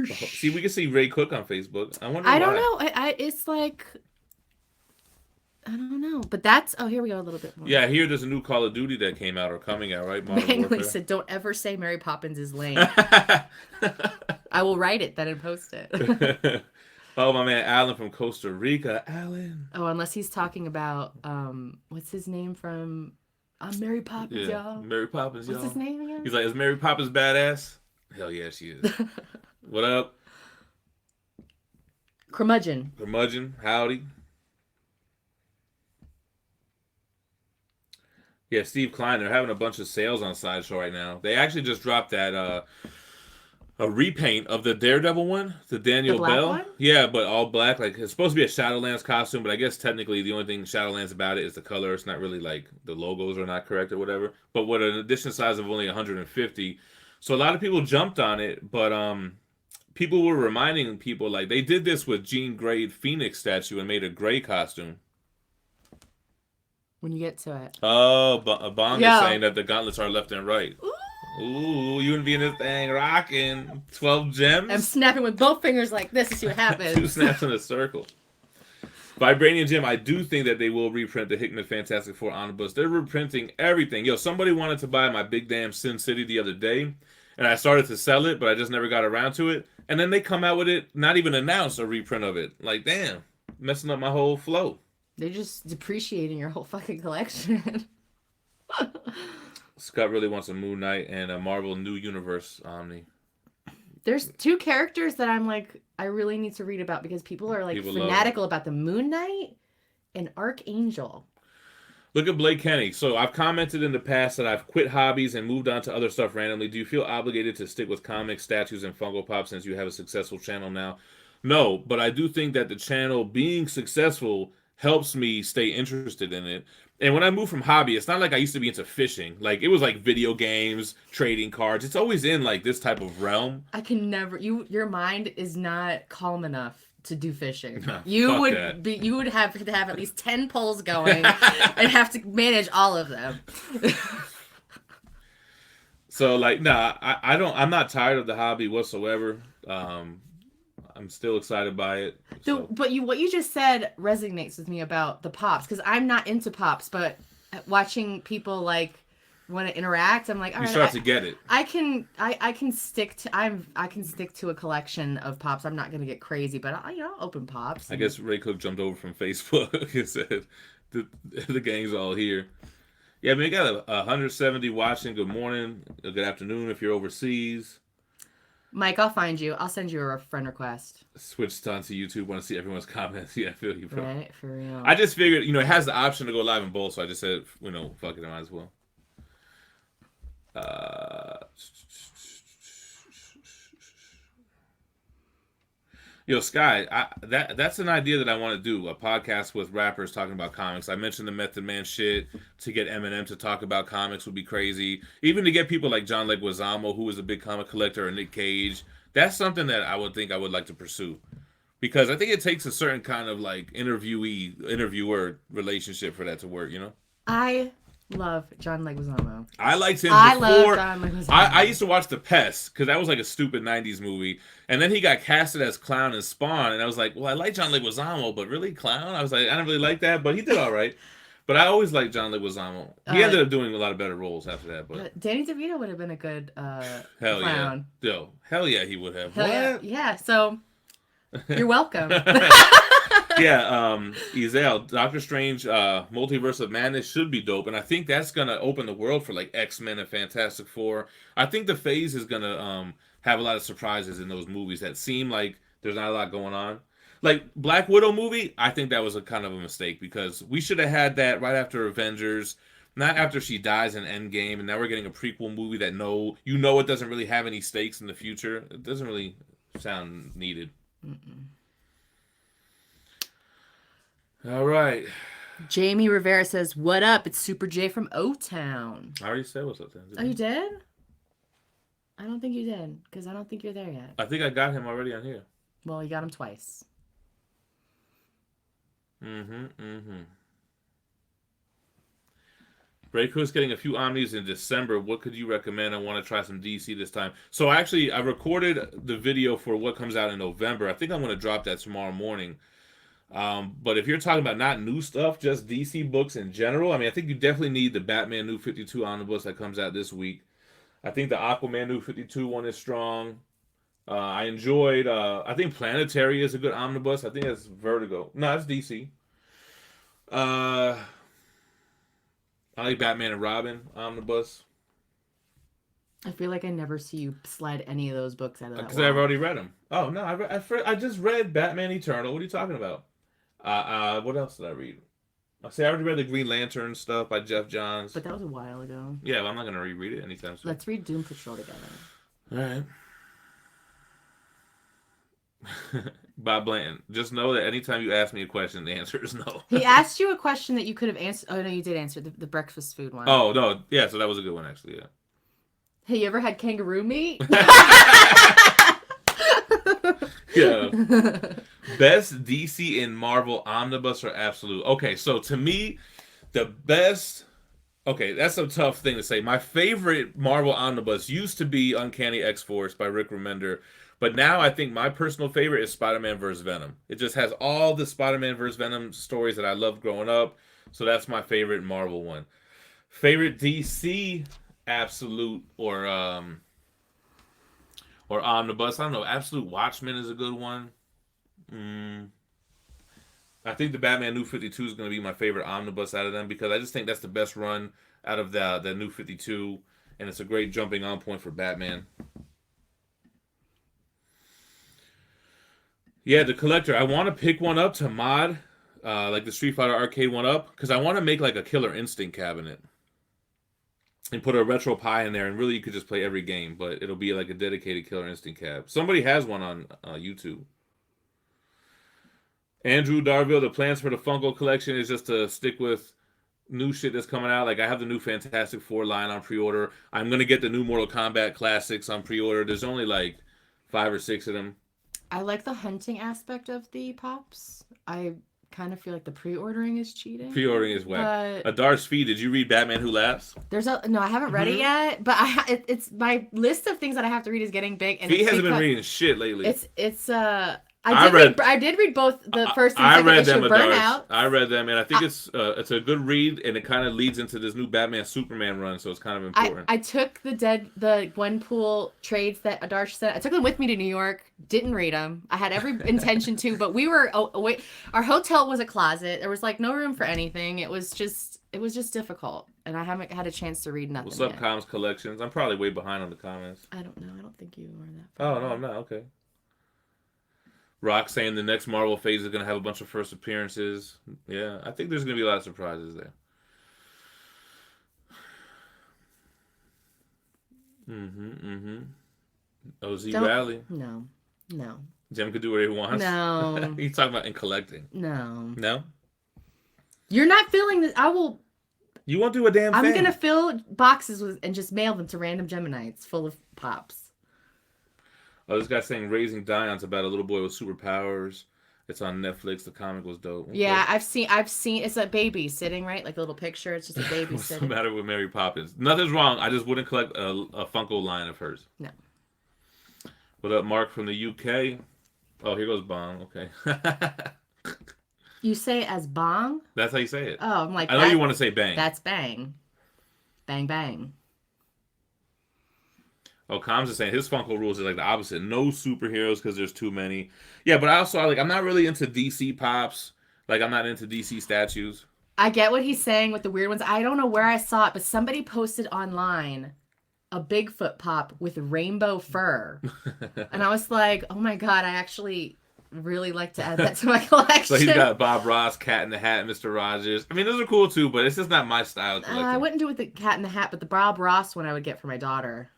See, we can see Ray Cook on Facebook. I wonder why. I don't know. It's like... I don't know. But that's... Oh, here we go a little bit more. Yeah, I hear there's a new Call of Duty that came out or coming out, right? Manually said, don't ever say Mary Poppins is lame. I will write it then and post it. Oh, my man Alan from Costa Rica. Alan. Oh, unless he's talking about... what's his name from... Mary Poppins, y'all. Mary Poppins, y'all. What's his name again? He's like, is Mary Poppins badass? Hell yeah, she is. What up? Curmudgeon. Howdy. Yeah, Steve Klein. They're having a bunch of sales on Sideshow right now. They actually just dropped that a repaint of the Daredevil one, the Daniel Bell. One? Yeah, but all black. Like it's supposed to be a Shadowlands costume, but I guess technically the only thing Shadowlands about it is the color. It's not really like the logos are not correct or whatever. But with an edition size of only 150, so a lot of people jumped on it. But people were reminding people like they did this with Jean Grey Phoenix statue and made a Grey costume. When you get to it. Oh, Bong is saying that the gauntlets are left and right. Ooh, you wouldn't be in this thing rocking 12 gems. I'm snapping with both fingers like this to see what happens. 2 snaps in a circle. Vibranium Gem, I do think that they will reprint the Hickman Fantastic Four omnibus. They're reprinting everything. Yo, somebody wanted to buy my big damn Sin City the other day, and I started to sell it, but I just never got around to it. And then they come out with it, not even announce a reprint of it. Like, damn, messing up my whole flow. They're just depreciating your whole fucking collection. Scott really wants a Moon Knight and a Marvel New Universe Omni. There's 2 characters that I'm like, I really need to read about because people are like fanatical about the Moon Knight and Archangel. Look at Blake Kenny. So I've commented in the past that I've quit hobbies and moved on to other stuff randomly. Do you feel obligated to stick with comics, statues, and Funko Pop since you have a successful channel now? No, but I do think that the channel being successful helps me stay interested in it. And when I moved from hobby, it's not like I used to be into fishing. Like, it was like video games, trading cards. It's always in, like, this type of realm. I can never... Your mind is not calm enough to do fishing. No, you would have to have at least 10 poles going and have to manage all of them. So, like, nah, I'm not tired of the hobby whatsoever. I'm still excited by it. So. But what you just said resonates with me about the pops because I'm not into pops, but watching people like want to interact, I'm like, all right, you start to get it. I can stick to a collection of pops. I'm not gonna get crazy, but I'll open pops. I guess Ray Cook jumped over from Facebook and said the gang's all here. Yeah, I mean, we got 170 watching. Good morning, good afternoon if you're overseas. Mike, I'll find you. I'll send you a friend request. Switched onto YouTube. Want to see everyone's comments. Yeah, I feel you, bro. Right, for real. I just figured, it has the option to go live in both, so I just said, fuck it, I might as well. Uh, Yo, Sky, that's an idea that I want to do. A podcast with rappers talking about comics. I mentioned the Method Man shit. To get Eminem to talk about comics would be crazy. Even to get people like John Leguizamo, who is a big comic collector, or Nick Cage. That's something that I would think I would like to pursue. Because I think it takes a certain kind of like interviewer relationship for that to work, you know? I love John Leguizamo. I liked him I before. love John Leguizamo. I used to watch The Pest because that was like a stupid 90s movie. And then he got casted as Clown in Spawn. And I was like, well, I like John Leguizamo, but really Clown? I was like, I don't really like that, but he did all right. But I always liked John Leguizamo. He ended up doing a lot of better roles after that. But Danny DeVito would have been a good hell Clown. Yeah. Yo, hell yeah, he would have. Hell what? yeah, so you're welcome. Yeah, Ezel, Doctor Strange, Multiverse of Madness should be dope, and I think that's gonna open the world for like X-Men and Fantastic Four. I think the Phase is gonna have a lot of surprises in those movies that seem like there's not a lot going on. Like Black Widow movie, I think that was a kind of a mistake because we should have had that right after Avengers, not after she dies in Endgame, and now we're getting a prequel movie that it doesn't really have any stakes in the future. It doesn't really sound needed. Mm-mm. All right. Jamie Rivera says, "What up? It's Super J from O-Town." I already said what's up then. Oh, you did? I don't think you did, because I don't think you're there yet. I think I got him already on here. Well, you got him twice. Breaker's getting a few Omnis in December. What could you recommend? I want to try some DC this time. So actually, I recorded the video for what comes out in November. I think I'm going to drop that tomorrow morning. But if you're talking about not new stuff, just DC books in general, I mean, I think you definitely need the Batman New 52 omnibus that comes out this week. I think the Aquaman New 52 one is strong. I enjoyed, I think Planetary is a good omnibus. I think that's Vertigo. No, it's DC. I like Batman and Robin omnibus. I feel like I never see you slide any of those books out of that Because I've already read them. Oh, no, I just read Batman Eternal. What are you talking about? What else did I read? I already read the Green Lantern stuff by Jeff Johns. But that was a while ago. Yeah, well, I'm not going to reread it anytime soon. Let's read Doom Patrol together. All right. Bob Blanton, just know that anytime you ask me a question, the answer is no. He asked you a question that you could have answered. Oh, no, you did answer the breakfast food one. Oh, no. Yeah, so that was a good one, actually, yeah. Hey, you ever had kangaroo meat? Yeah. Best DC and Marvel omnibus or absolute? Okay, so to me, the best... Okay, that's a tough thing to say. My favorite Marvel omnibus used to be Uncanny X-Force by Rick Remender, but now I think my personal favorite is Spider-Man vs. Venom. It just has all the Spider-Man vs. Venom stories that I loved growing up, so that's my favorite Marvel one. Favorite DC absolute or omnibus? I don't know. Absolute Watchmen is a good one. I think the Batman New 52 is going to be my favorite omnibus out of them because I just think that's the best run out of the New 52, and it's a great jumping on point for Batman. Yeah, the collector. I want to pick one up to mod, like the Street Fighter Arcade one up, because I want to make like a Killer Instinct cabinet and put a Retro Pie in there, and really you could just play every game, but it'll be like a dedicated Killer Instinct cab. Somebody has one on YouTube. Andrew Darville, the plans for the Funko collection is just to stick with new shit that's coming out. Like, I have the new Fantastic Four line on pre-order. I'm going to get the new Mortal Kombat Classics on pre-order. There's only like 5 or 6 of them. I like the hunting aspect of the Pops. I kind of feel like the pre-ordering is cheating. Pre-ordering is whack. Adar's Fee, did you read Batman Who Laughs? No, I haven't read it yet, but it's my list of things that I have to read is getting big. And Fee hasn't been reading shit lately. I did read both the first and second issue of Burnout. I read them, and I think it's a good read, and it kind of leads into this new Batman Superman run, so it's kind of important. I took the Gwenpool trades that Adarsh sent. I took them with me to New York. Didn't read them. I had every intention to, but we were away. Our hotel was a closet. There was like no room for anything. It was just difficult, and I haven't had a chance to read nothing. What's up, Comics Collections? I'm probably way behind on the comments. I don't know. I don't think you are that. Oh no, I'm not. Okay. Rock saying the next Marvel phase is going to have a bunch of first appearances. Yeah, I think there's going to be a lot of surprises there. OZ Don't. Rally. No. No. Gem could do what he wants. No. He's talking about in collecting. No. No? You're not filling this. I will. You won't do a damn thing. I'm going to fill boxes and just mail them to random Geminites full of pops. Oh, this guy's saying Raising Dion's about a little boy with superpowers. It's on Netflix. The comic was dope. Okay. Yeah, I've seen. It's a baby sitting, right? Like a little picture. It's just a baby What's sitting. the matter with Mary Poppins? Nothing's wrong. I just wouldn't collect a Funko line of hers. No. What up, Mark from the UK? Oh, here goes Bong. Okay. You say it as bong? That's how you say it. Oh, I'm like. I know you want to say bang. That's bang. Bang bang. Oh, Combs is saying his Funko rules are like the opposite. No superheroes because there's too many. Yeah, but I'm not really into DC pops. Like, I'm not into DC statues. I get what he's saying with the weird ones. I don't know where I saw it, but somebody posted online a Bigfoot pop with rainbow fur. And I was like, oh my God, I actually really like to add that to my collection. So he's got Bob Ross, Cat in the Hat, Mr. Rogers. I mean, those are cool too, but it's just not my style of collecting. I wouldn't do it with the Cat in the Hat, but the Bob Ross one I would get for my daughter.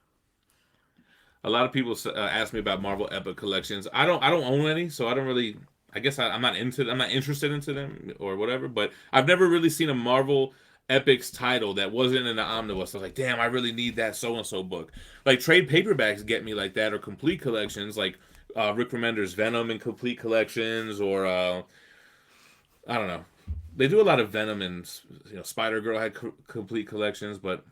A lot of people ask me about Marvel Epic collections. I don't own any, so I don't really. I guess I'm not interested into them or whatever. But I've never really seen a Marvel Epics title that wasn't in the omnibus. I was like, damn, I really need that so and so book. Like trade paperbacks get me like that, or complete collections like Rick Remender's Venom in complete collections, or I don't know. They do a lot of Venom, and Spider Girl had complete collections, but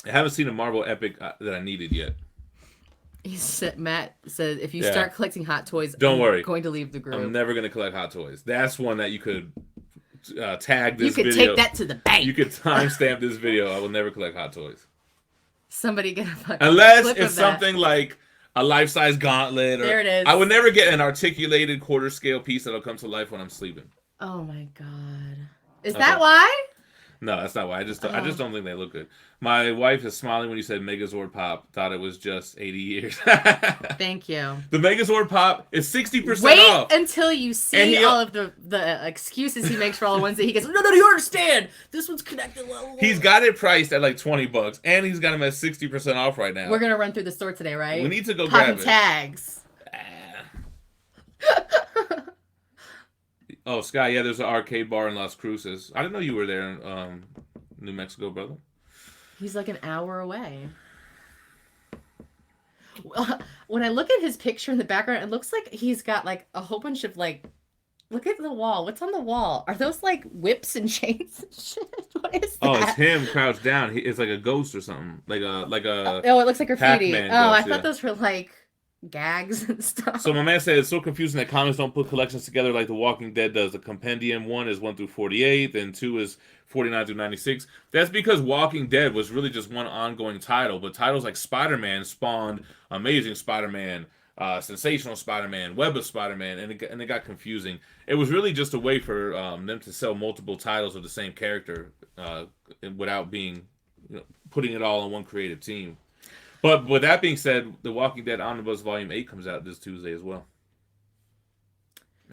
I haven't seen a Marvel Epic that I needed yet. Matt says, if you start collecting Hot Toys, don't worry. I'm going to leave the group. I'm never going to collect Hot Toys. That's one that you could tag this video. You could take that to the bank. You could timestamp this video. I will never collect Hot Toys. Somebody get a fucking Unless clip it's of that. something like a life-size gauntlet. There it is. I would never get an articulated quarter-scale piece that'll come to life when I'm sleeping. Oh my God. Is that why? No, that's not why. I just don't think they look good. My wife is smiling when you said Megazord Pop. Thought it was just 80 years. Thank you. The Megazord Pop is 60% off. Wait until you see all of the excuses he makes for all the ones that he gets. No, you understand. This one's connected. He's got it priced at like $20, and he's got him at 60% off right now. We're gonna run through the store today, right? We need to go grab it. Tags. Oh, Scott, yeah, there's an arcade bar in Las Cruces. I didn't know you were there in New Mexico, brother. He's like an hour away. When I look at his picture in the background, it looks like he's got like a whole bunch of like, look at the wall. What's on the wall? Are those like whips and chains and shit? What is that? Oh, it's him crouched down. It's like a ghost or something. Like a oh, it looks like graffiti. Pac-Man I ghost, thought those were like gags and stuff. So my man said it's so confusing that comics don't put collections together like The Walking Dead does. The compendium 1 is 1 through 48, then 2 is 49 through 96. That's because Walking Dead was really just one ongoing title, but titles like Spider-Man spawned Amazing Spider-Man, Sensational Spider-Man, Web of Spider-Man, and it got confusing. It was really just a way for them to sell multiple titles of the same character without being putting it all on one creative team. But with that being said, The Walking Dead Omnibus Volume 8 comes out this Tuesday as well.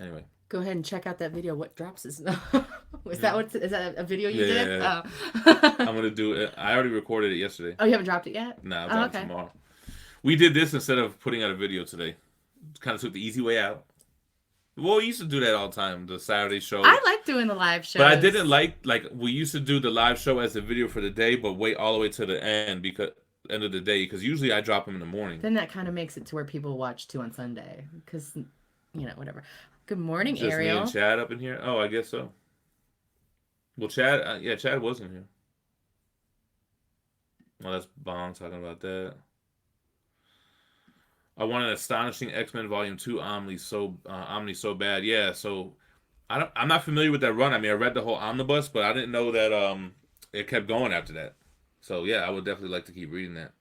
Anyway. Go ahead and check out that video. What drops is is that a video you did? Yeah. Oh. I'm gonna do it. I already recorded it yesterday. Oh, you haven't dropped it yet? No, I'll drop it tomorrow. We did this instead of putting out a video today. Kind of took the easy way out. Well, we used to do that all the time, the Saturday show. I like doing the live shows. But I didn't like we used to do the live show as a video for the day, but wait all the way to the end end of the day, because usually I drop them in the morning. Then that kind of makes it to where people watch 2 on Sunday, because whatever. Good morning, Just Ariel. Me and Chad up in here. Oh, I guess so. Well, Chad, Chad wasn't here. Well, that's Bong talking about that. I want an astonishing X-Men Volume 2 Omni so bad. Yeah, so I'm not familiar with that run. I mean, I read the whole omnibus, but I didn't know that it kept going after that. So yeah, I would definitely like to keep reading that.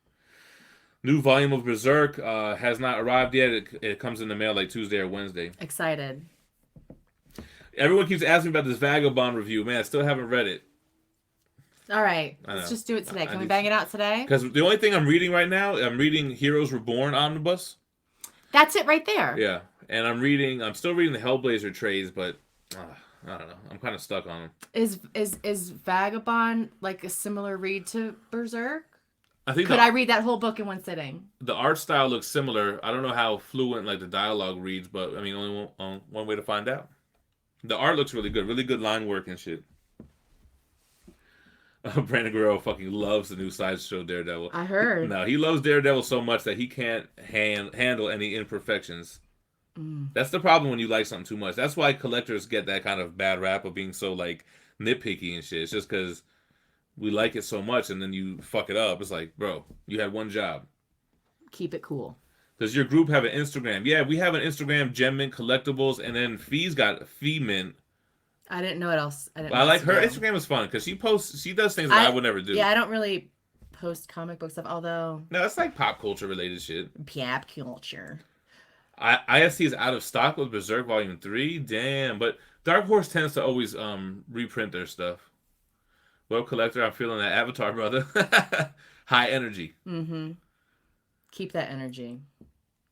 New volume of Berserk has not arrived yet. It comes in the mail like Tuesday or Wednesday. Excited. Everyone keeps asking about this Vagabond review. Man, I still haven't read it. All right, let's just do it today. Can we bang it out today? Because the only thing I'm reading right now, I'm reading Heroes Reborn Omnibus. That's it right there. Yeah, and I'm still reading the Hellblazer trades, but I don't know. I'm kind of stuck on them. Is Vagabond like a similar read to Berserk? I think Could I read that whole book in one sitting? the art style looks similar. I don't know how fluent like the dialogue reads, but I mean, only one way to find out. The art looks really good line work and shit. Brandon Guerrero fucking loves the new sideshow Daredevil. I heard. No, he loves Daredevil so much that he can't handle any imperfections. That's the problem when you like something too much. That's why collectors get that kind of bad rap of being so like nitpicky and shit. It's just because we like it so much, and then you fuck it up. It's like, bro, you had one job. Keep it cool. Does your group have an Instagram? Yeah, we have an Instagram, GemMintC Collectibles, and then Phie's got Phie Mint. I didn't know what else. I like her Instagram is fun because she does things that I would never do. Yeah, I don't really post comic book stuff, although. No, it's like pop culture related shit. Pop culture. IST is out of stock with Berserk Volume 3. Damn, but Dark Horse tends to always reprint their stuff. Well, collector, I'm feeling that Avatar, brother. High energy. Mm-hmm. Keep that energy.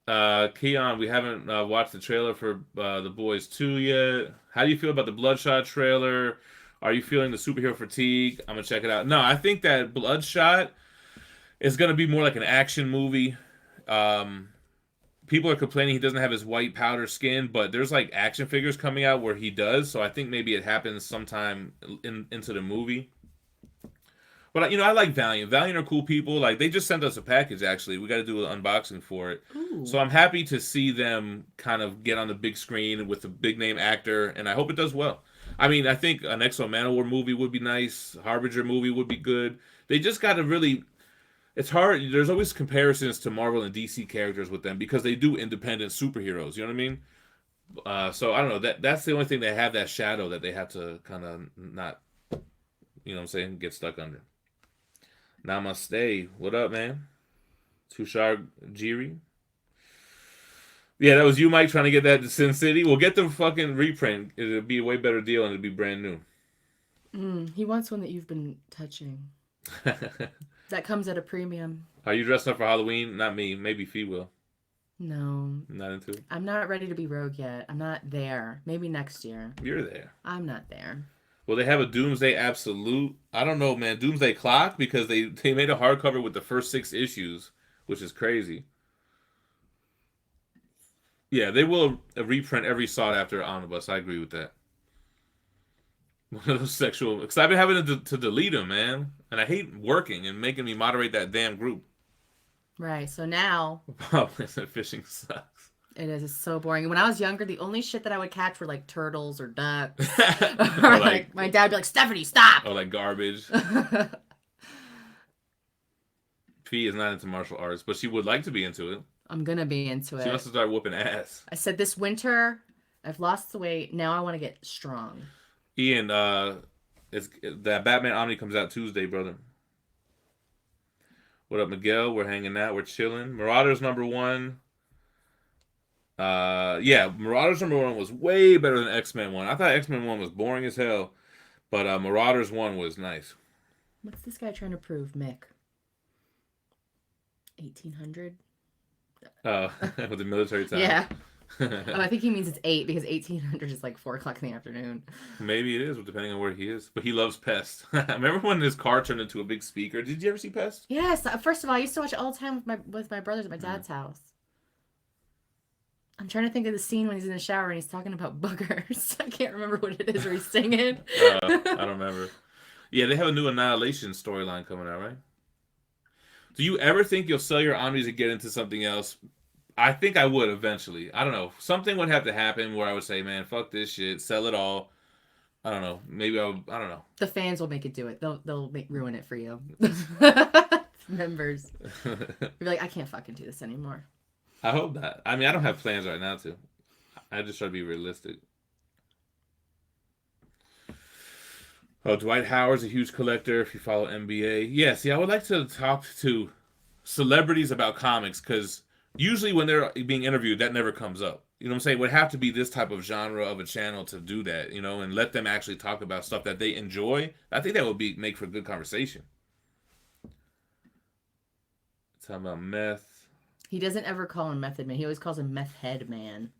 Keon, we haven't watched the trailer for The Boys 2 yet. How do you feel about the Bloodshot trailer? Are you feeling the superhero fatigue? I'm going to check it out. No, I think that Bloodshot is going to be more like an action movie. People are complaining he doesn't have his white powder skin, but there's like action figures coming out where he does, so I think maybe it happens sometime into the movie. But, I like Valiant. Valiant are cool people. Like, they just sent us a package, actually. We got to do an unboxing for it. Ooh. So I'm happy to see them kind of get on the big screen with a big-name actor, and I hope it does well. I mean, I think an X-O Manowar movie would be nice. Harbinger movie would be good. They just got to really... It's hard. There's always comparisons to Marvel and DC characters with them because they do independent superheroes. You know what I mean? So, I don't know. That's the only thing they have, that shadow that they have to kind of not, you know what I'm saying, get stuck under. Namaste. What up, man? Tushar Giri. Yeah, that was you, Mike, trying to get that to Sin City. We'll get the fucking reprint. It'll be a way better deal and it'll be brand new. He wants one that you've been touching. That comes at a premium. Are you dressing up for Halloween? Not me. Maybe Phie will. No. Not into it? I'm not ready to be Rogue yet. I'm not there. Maybe next year. You're there. I'm not there. Well, they have a Doomsday Absolute. I don't know, man. Doomsday Clock, because they made a hardcover with the first 6 issues, which is crazy. Yeah, they will reprint every sought-after omnibus. I agree with that. One of those sexual... Because I've been having to delete them, man. And I hate working and making me moderate that damn group. Right, so now... Fishing sucks. It is. It's so boring. When I was younger, the only shit that I would catch were like turtles or ducks. Or like my dad would be like, Stephanie, stop! Or like garbage. Phie is not into martial arts, but she would like to be into it. I'm going to be into it. She wants to start whooping ass. I said this winter, I've lost the weight. Now I want to get strong. Ian, that Batman Omni comes out Tuesday, brother. What up, Miguel? We're hanging out. We're chilling. Marauders #1. Yeah, Marauders #1 was way better than X-Men 1. I thought X-Men 1 was boring as hell, but Marauders 1 was nice. What's this guy trying to prove, Mick? 1800? With the military time. Yeah. I think he means it's 8 because 1800 is like 4 o'clock in the afternoon. Maybe it is, depending on where he is. But he loves Pest. Remember when his car turned into a big speaker? Did you ever see Pest? Yes. First of all, I used to watch it all the time with my brothers at my dad's house. I'm trying to think of the scene when he's in the shower and he's talking about boogers. I can't remember what it is where he's singing. I don't remember. Yeah, they have a new Annihilation storyline coming out, right? Do you ever think you'll sell your omnis and get into something else? I think I would eventually. I don't know. Something would have to happen where I would say, man, fuck this shit. Sell it all. I don't know. Maybe I don't know. The fans will make it do it. They'll ruin it for you. Members. You'll be like, I can't fucking do this anymore. I hope not. I mean, I don't have plans right now to. I just try to be realistic. Oh, Dwight Howard's a huge collector if you follow NBA. Yeah, see, I would like to talk to celebrities about comics because usually when they're being interviewed, that never comes up. You know what I'm saying? It would have to be this type of genre of a channel to do that, you know, and let them actually talk about stuff that they enjoy. I think that would make for good conversation. Talking about meth. He doesn't ever call him Method Man. He always calls him Meth Head Man.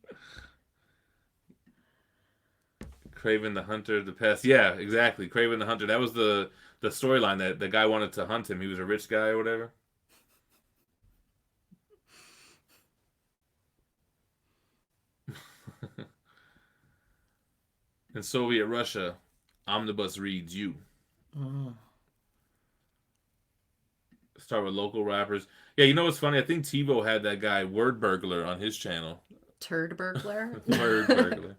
Kraven the Hunter, the Pest. Yeah, exactly. Kraven the Hunter. That was the storyline that the guy wanted to hunt him. He was a rich guy or whatever. In Soviet Russia, Omnibus reads you. Oh. Start with local rappers. Yeah, you know what's funny? I think TiVo had that guy Word Burglar on his channel. Turd burglar. Word Burglar.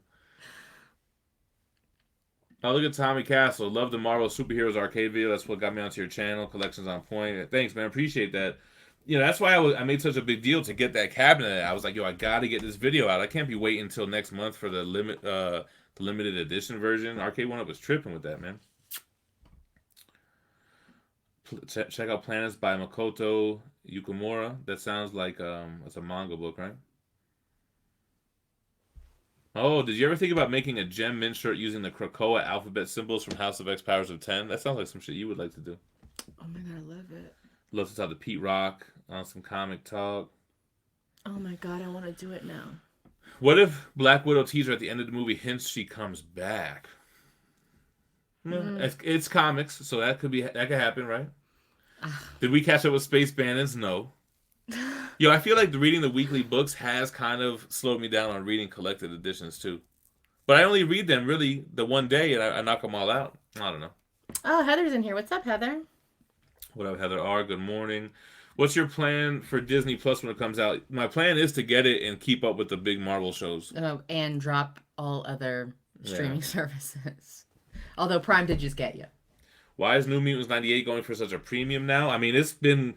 Oh, look at Tommy Castle. Love the Marvel Superheroes arcade video. That's what got me onto your channel. Collections on point. Thanks, man. Appreciate that. You know, that's why I made such a big deal to get that cabinet. I was like, yo, I got to get this video out. I can't be waiting until next month for the limited edition version. Arcade One Up was tripping with that, man. Check out Planets by Makoto Yukimura. That sounds like it's a manga book, right? Oh, did you ever think about making a Gem Mint shirt using the Krakoa alphabet symbols from House of X Powers of 10? That sounds like some shit you would like to do. Oh my god, I love it. Love to talk to Pete Rock on some comic talk. Oh my god, I want to do it now. What if Black Widow teaser at the end of the movie hints she comes back? It's comics, so that could happen, right? Did we catch up with Space Bandits? No. Yo, I feel like reading the weekly books has kind of slowed me down on reading collected editions too. But I only read them really the one day and I knock them all out. I don't know. Oh, Heather's in here. What's up, Heather? What up, Heather R? Good morning. What's your plan for Disney Plus when it comes out? My plan is to get it and keep up with the big Marvel shows. And drop all other streaming services. Although Prime did just get you. Why is New Mutants 98 going for such a premium now? I mean, it's been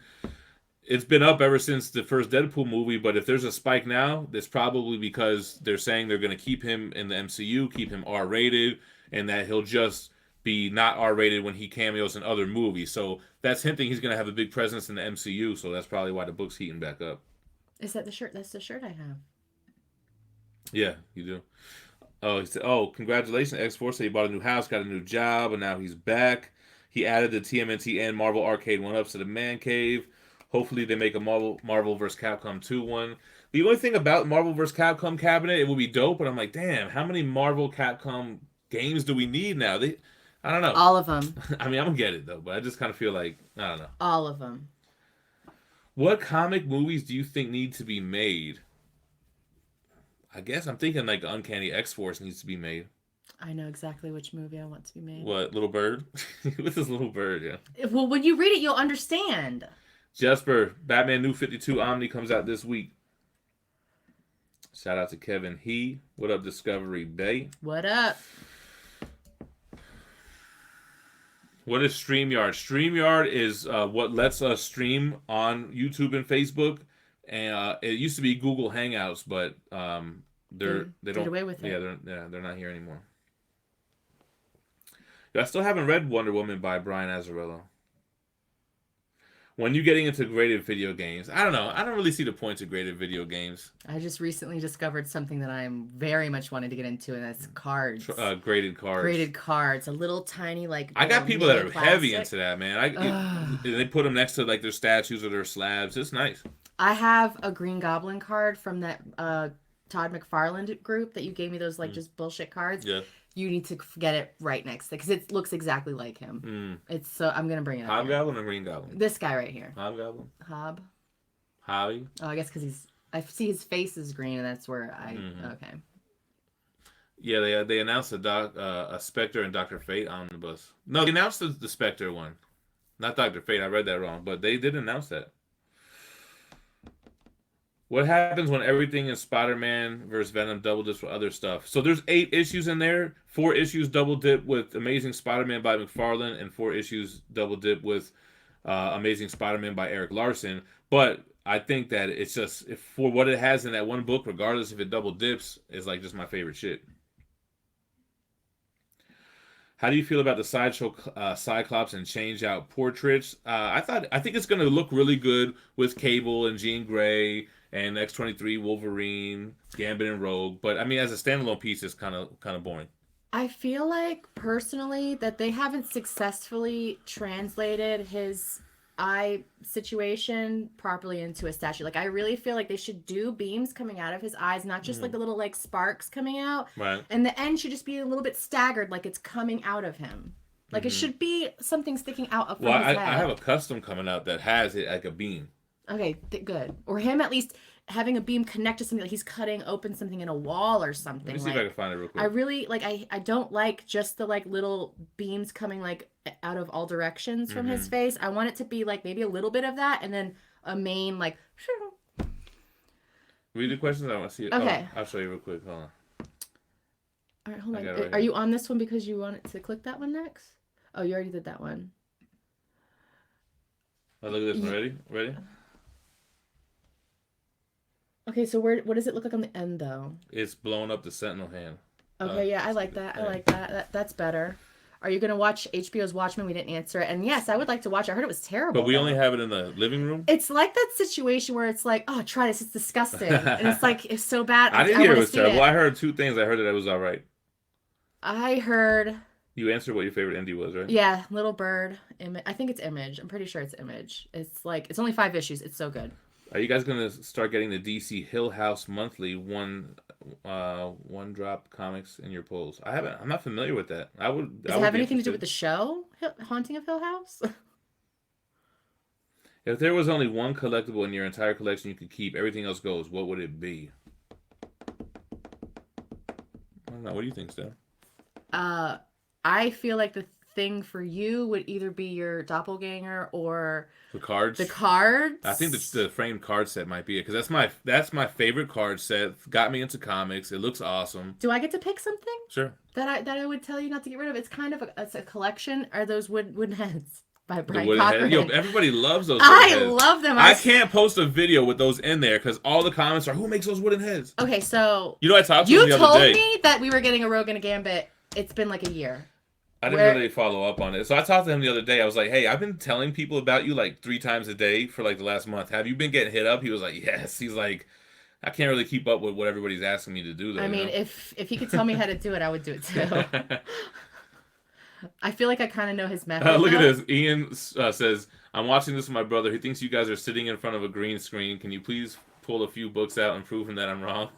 up ever since the first Deadpool movie, but if there's a spike now, it's probably because they're saying they're going to keep him in the MCU, keep him R-rated, and that he'll just be not R-rated when he cameos in other movies. So that's hinting he's going to have a big presence in the MCU, so that's probably why the book's heating back up. Is that the shirt? That's the shirt I have. Yeah, you do. Oh, he said, congratulations, X-Force. He bought a new house, got a new job, and now he's back. He added the TMNT and Marvel Arcade 1-ups to the man cave. Hopefully they make a Marvel vs. Capcom 2 one. The only thing about Marvel vs. Capcom cabinet, it will be dope, but I'm like, damn, how many Marvel Capcom games do we need now? I don't know. All of them. I mean, I'm going to get it, though, but I just kind of feel like, I don't know. All of them. What comic movies do you think need to be made? I guess I'm thinking like Uncanny X-Force needs to be made. I know exactly which movie I want to be made. What, Little Bird? With this Little Bird, yeah. Well, when you read it, you'll understand. Jesper, Batman New 52 Omni comes out this week. Shout out to Kevin He. What up, Discovery Bay? What up? What is StreamYard? StreamYard is what lets us stream on YouTube and Facebook. And it used to be Google Hangouts, but they don't did away with it. Yeah, they're not here anymore. I still haven't read Wonder Woman by Brian Azzarello. When you're getting into graded video games, I don't know. I don't really see the point of graded video games. I just recently discovered something that I'm very much wanting to get into, and that's cards. Graded cards. Graded cards. A little tiny, like... I got people that are heavy into that, man. They put them next to like their statues or their slabs. It's nice. I have a Green Goblin card from that Todd McFarlane group that you gave me those like just bullshit cards. Yeah. You need to get it right next to because it looks exactly like him. It's so I'm gonna bring it up. Hobgoblin or Green Goblin? This guy right here. Hobgoblin. Hobby. Oh, I guess because I see his face is green, and that's where I okay. Yeah, they announced a Spectre and Dr. Fate omnibus. No, they announced the Spectre one, not Dr. Fate. I read that wrong, but they did announce that. What happens when everything in Spider-Man versus Venom double dips with other stuff? So there's 8 issues in there. 4 issues double dip with Amazing Spider-Man by McFarlane, and 4 issues double dip with Amazing Spider-Man by Eric Larson. But I think that it's just for what it has in that one book, regardless if it double dips, is like just my favorite shit. How do you feel about the Sideshow Cyclops and change out portraits? I think it's going to look really good with Cable and Jean Grey and X-23, Wolverine, Gambit, and Rogue. But I mean, as a standalone piece, it's kind of boring. I feel like personally that they haven't successfully translated his eye situation properly into a statue. Like I really feel like they should do beams coming out of his eyes, not just like the little like sparks coming out. Right. And the end should just be a little bit staggered, like it's coming out of him. Like it should be something sticking out of his head. I have a custom coming out that has it like a beam. Okay, good. Or him at least having a beam connect to something, like he's cutting open something in a wall or something. Let me see if I can find it real quick. I really like. I don't like just the like little beams coming like out of all directions from his face. I want it to be like maybe a little bit of that, and then a main like. Read the questions. I want to see it. Okay. Oh, I'll show you real quick. Hold on. All right, hold on. Right Are you on this one because you wanted to click that one next? Oh, you already did that one. Oh, look at this one. Ready? Okay, so what does it look like on the end though? It's blowing up the Sentinel hand. Okay, yeah, I like that. I like that. That's better. Are you gonna watch HBO's Watchmen? We didn't answer it, and yes, I would like to watch it. I heard it was terrible. But we only have it in the living room. It's like that situation where it's like, oh, try this. It's disgusting, and it's like it's so bad. I didn't hear it was terrible. I heard two things. I heard that it was all right. I heard. You answered what your favorite indie was, right? Yeah, Little Bird. I think it's Image. I'm pretty sure it's Image. It's like it's only 5 issues. It's so good. Are you guys gonna start getting the DC Hill House monthly one drop comics in your polls? I'm not familiar with that. Does it have anything to do with the show, Haunting of Hill House? If there was only one collectible in your entire collection you could keep, everything else goes, what would it be? I don't know. What do you think, Steph? I feel like the thing for you would either be your doppelganger or the cards. The cards. I think the framed card set might be it because that's my favorite card set. Got me into comics. It looks awesome. Do I get to pick something? Sure. That I would tell you not to get rid of. It's kind of it's a collection. Are those wooden heads by Brian Cochran? Yo, everybody loves those. I love them. I can't post a video with those in there because all the comments are, who makes those wooden heads? Okay, so I talked to him the other day. You told me that we were getting a Rogue and a Gambit. It's been like a year. I didn't really follow up on it. So I talked to him the other day. I was like, hey, I've been telling people about you like 3 times a day for like the last month. Have you been getting hit up? He was like, yes. He's like, I can't really keep up with what everybody's asking me to do, though. I mean, if he could tell me how to do it, I would do it too. I feel like I kind of know his method. Look at this. Ian says, I'm watching this with my brother. He thinks you guys are sitting in front of a green screen. Can you please pull a few books out and prove him that I'm wrong?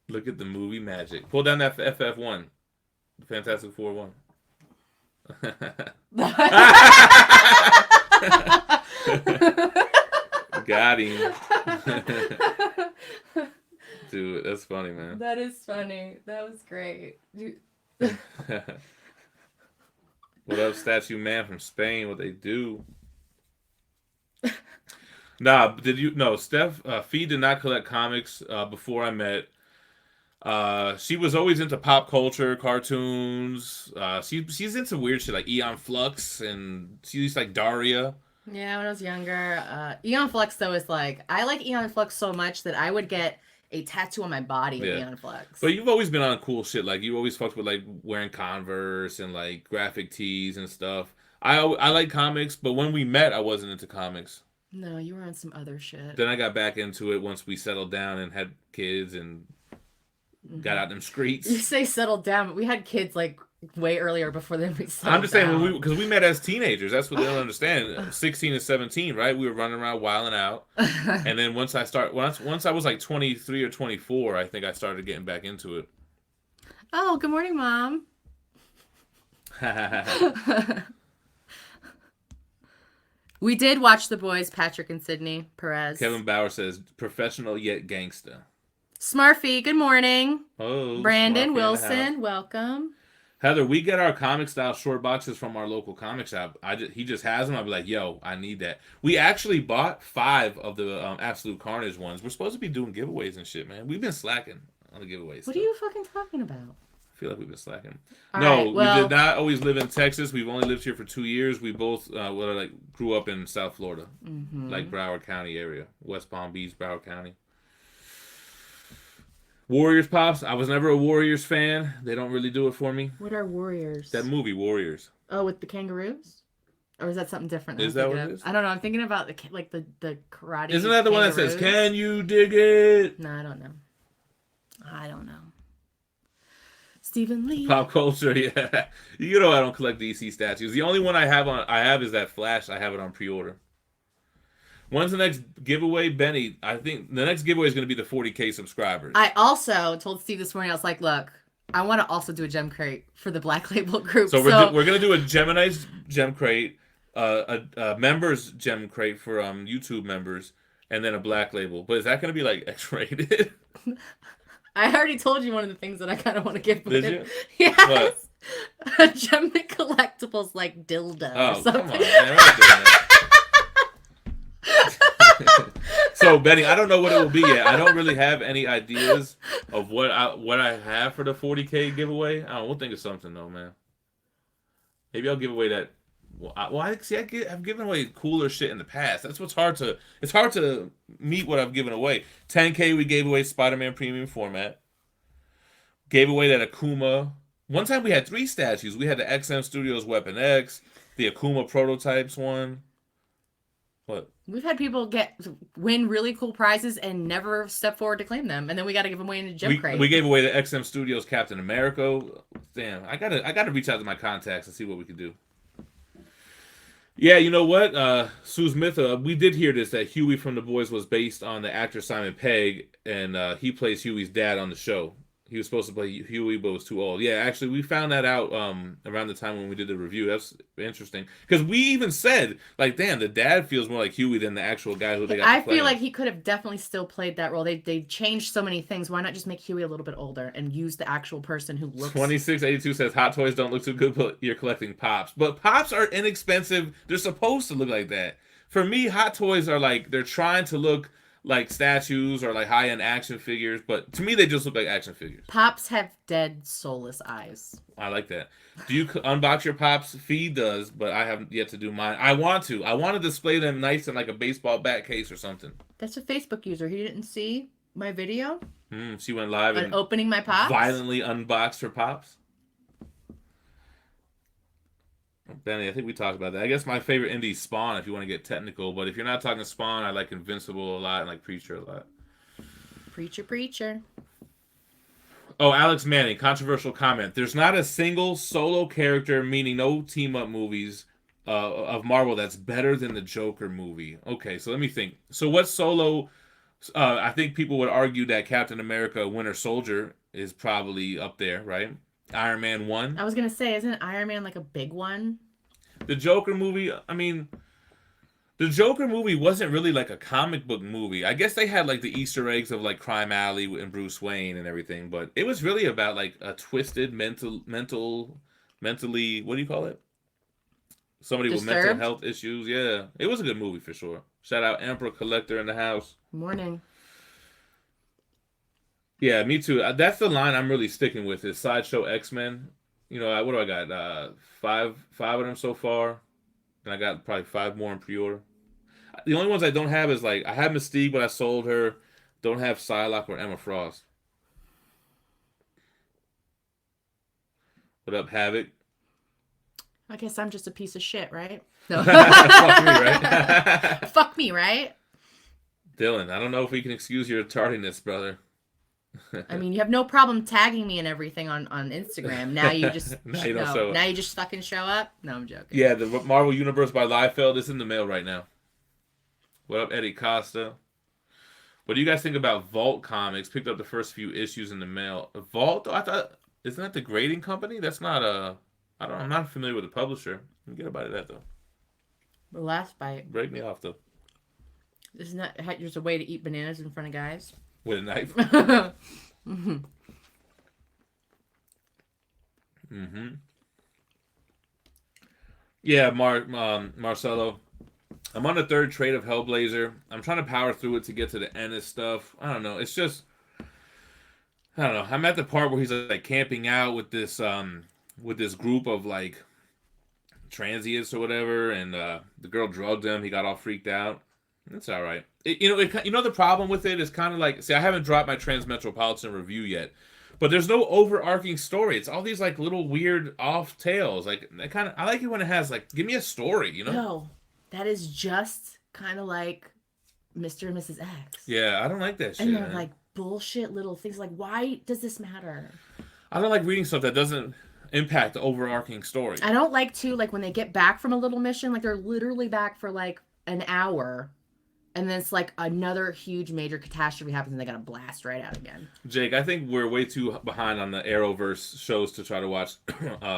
Look at the movie magic. Pull down that FF1. Fantastic Four 1. Got him. Dude, that's funny, man. That is funny. That was great. What up, Statue Man from Spain? What they do? Nah, Steph, Phie did not collect comics before I met. She was always into pop culture, cartoons. She's into weird shit like Aeon Flux, and she's like Daria. Yeah, when I was younger, Aeon Flux though is like I like Aeon Flux so much that I would get a tattoo on my body of Aeon Flux. But you've always been on cool shit. Like you always fucked with like wearing Converse and like graphic tees and stuff. I like comics, but when we met, I wasn't into comics. No, you were on some other shit. Then I got back into it once we settled down and had kids and got out them streets. You say settled down, but we had kids like way earlier before then we settled I'm just saying, because we met as teenagers. That's what they don't understand. 16 and 17, right? We were running around wilding out. And then once I was like 23 or 24, I think I started getting back into it. Oh, good morning, Mom. We did watch The Boys, Patrick and Sydney Perez. Kevin Bauer says, professional yet gangsta. Smarfy, good morning. Oh, Brandon Wilson, welcome. Heather, we get our comic style short boxes from our local comic shop. He just has them. I'll be like, yo, I need that. We actually bought 5 of the Absolute Carnage ones. We're supposed to be doing giveaways and shit, man. We've been slacking on the giveaways. What are you fucking talking about? I feel like we've been slacking. We did not always live in Texas. We've only lived here for 2 years. We both grew up in South Florida, like Broward County area, West Palm Beach, Broward County. Warriors, Pops. I was never a Warriors fan. They don't really do it for me. What are Warriors? That movie, Warriors. Oh, with the kangaroos? Or is that something different? Is that what it is? I don't know. I'm thinking about the karate. Isn't that the one that says, can you dig it? No, I don't know. Stephen Lee. Pop culture, yeah. You know I don't collect DC statues. The only one I have is that Flash. I have it on pre-order. When's the next giveaway, Benny? I think the next giveaway is going to be the 40K subscribers. I also told Steve this morning, I was like, look, I want to also do a gem crate for the Black Label group. So we're going to do a Gemini's gem crate, a members gem crate for YouTube members, and then a black label. But is that going to be like X-rated? I already told you one of the things that I kind of want to give. Did you? Yes. What? A GemMint Collectibles like dildo or something. Come on, man. We're not doing that. So, Benny, I don't know what it will be yet. I don't really have any ideas of what I have for the 40K giveaway. I don't know. We'll think of something, though, man. Maybe I'll give away that. I've given away cooler shit in the past. That's what's hard to. It's hard to meet what I've given away. 10K, we gave away Spider-Man Premium Format. Gave away that Akuma. One time we had 3 statues. We had the XM Studios Weapon X, the Akuma Prototypes one. What? We've had people win really cool prizes and never step forward to claim them, and then we got to give them away in a gem crate. We gave away the XM Studios Captain America. Damn, I gotta reach out to my contacts and see what we can do. Yeah, you know what, Sue Smith, we did hear this, that Huey from The Boys was based on the actor Simon Pegg, and he plays Huey's dad on the show. He was supposed to play Huey, but was too old. Yeah, actually, we found that out around the time when we did the review. That's interesting. Because we even said, like, damn, the dad feels more like Huey than the actual guy who they got to play. I feel like he could have definitely still played that role. They changed so many things. Why not just make Huey a little bit older and use the actual person who looks... 2682 says, Hot Toys don't look too good, but you're collecting Pops. But Pops are inexpensive. They're supposed to look like that. For me, Hot Toys are like, they're trying to look like statues or like high-end action figures, but to me they just look like action figures. Pops have dead, soulless eyes. I like that. Do you unbox your Pops? Phie does, but I haven't yet to do mine. I want to display them nice in like a baseball bat case or something. That's a Facebook user. He didn't see my video. She went live and opening my Pops. Violently unboxed her Pops. Benny, I think we talked about that. I guess my favorite indie is Spawn, if you want to get technical. But if you're not talking Spawn, I like Invincible a lot and like Preacher a lot. Preacher. Oh, Alex Manning, controversial comment. There's not a single solo character, meaning no team-up movies of Marvel, that's better than the Joker movie. Okay, so let me think. So what solo... I think people would argue that Captain America Winter Soldier is probably up there, right? Iron Man 1. I was going to say, isn't Iron Man like a big one? The Joker movie, I mean, the Joker movie wasn't really like a comic book movie. I guess they had like the Easter eggs of like Crime Alley and Bruce Wayne and everything, but it was really about like a twisted mentally, what do you call it? Somebody Disturbed? with mental health issues. Yeah, it was a good movie for sure. Shout out Emperor Collector in the house. Morning. Yeah, me too. That's the line I'm really sticking with is Sideshow X-Men. You know, what do I got? Five of them so far. And I got probably 5 more in pre-order. The only ones I don't have is like, I have Mystique, but I sold her. Don't have Psylocke or Emma Frost. What up, Havoc? I guess I'm just a piece of shit, right? No. Fuck me, right? Fuck me, right? Dylan, I don't know if we can excuse your tardiness, brother. I mean, you have no problem tagging me and everything on Instagram. Now you just now you don't show up. Now you just fucking show up. No, I'm joking. Yeah, the Marvel Universe by Liefeld is in the mail right now. What up, Eddie Costa? What do you guys think about Vault Comics? Picked up the first few issues in the mail. Vault? I thought, isn't that the grading company? That's not a. I'm not familiar with the publisher. Get a bite of that though. The last bite. Break me off though. Isn't that just a way to eat bananas in front of guys? With a knife. Mm-hmm. Mm-hmm. Yeah, Marcelo. I'm on the 3rd trade of Hellblazer. I'm trying to power through it to get to the Ennis stuff. I don't know. It's just, I don't know. I'm at the part where he's like camping out with this group of like transients or whatever, and the girl drugged him. He got all freaked out. It's all right. The problem with it is kind of like, see, I haven't dropped my Transmetropolitan review yet, but there's no overarching story. It's all these like little weird off tales. Like I like it when it has like, give me a story, you know? No, that is just kind of like Mr. and Mrs. X. Yeah, I don't like that shit. And they're like bullshit little things. Like, why does this matter? I don't like reading stuff that doesn't impact the overarching story. I don't like like when they get back from a little mission, like they're literally back for like an hour. And then it's like another huge major catastrophe happens and they gotta blast right out again. Jake, I think we're way too behind on the Arrowverse shows to try to watch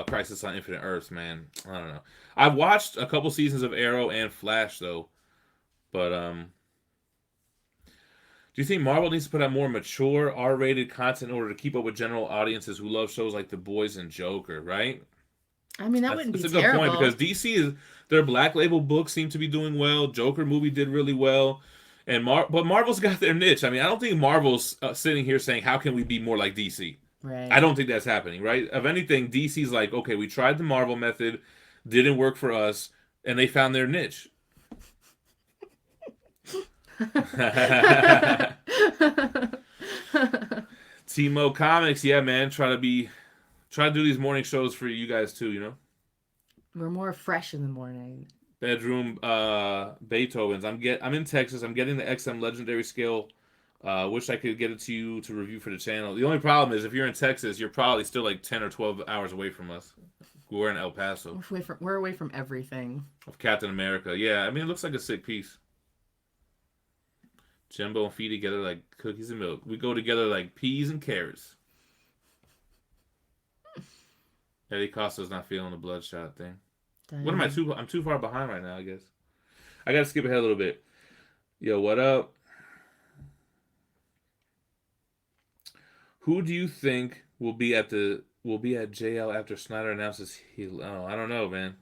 Crisis on Infinite Earths, man. I don't know. I watched a couple seasons of Arrow and Flash, though. But, Do you think Marvel needs to put out more mature, R-rated content in order to keep up with general audiences who love shows like The Boys and Joker, right? I mean, that wouldn't be That's a terrible. good point because DC is their Black Label books seem to be doing well. Joker movie did really well, and but Marvel's got their niche. I mean, I don't think Marvel's sitting here saying how can we be more like DC. Right. I don't think that's happening, right? If anything, DC's like, okay, we tried the Marvel method, didn't work for us, and they found their niche. Timo Comics, yeah, man, try to do these morning shows for you guys too, you know. We're more fresh in the morning. Bedroom Beethoven's. I'm in Texas. I'm getting the XM Legendary scale. Wish I could get it to you to review for the channel. The only problem is if you're in Texas, you're probably still like 10 or 12 hours away from us. We're in El Paso. We're away from everything. Of Captain America. Yeah, I mean, it looks like a sick piece. Jumbo and Phie together like cookies and milk. We go together like peas and carrots. Eddie Costa's not feeling the bloodshot thing. Damn. What am I I'm too far behind right now, I guess. I gotta skip ahead a little bit. Yo, what up? Who do you think will be at JL after Snyder announces I don't know, man.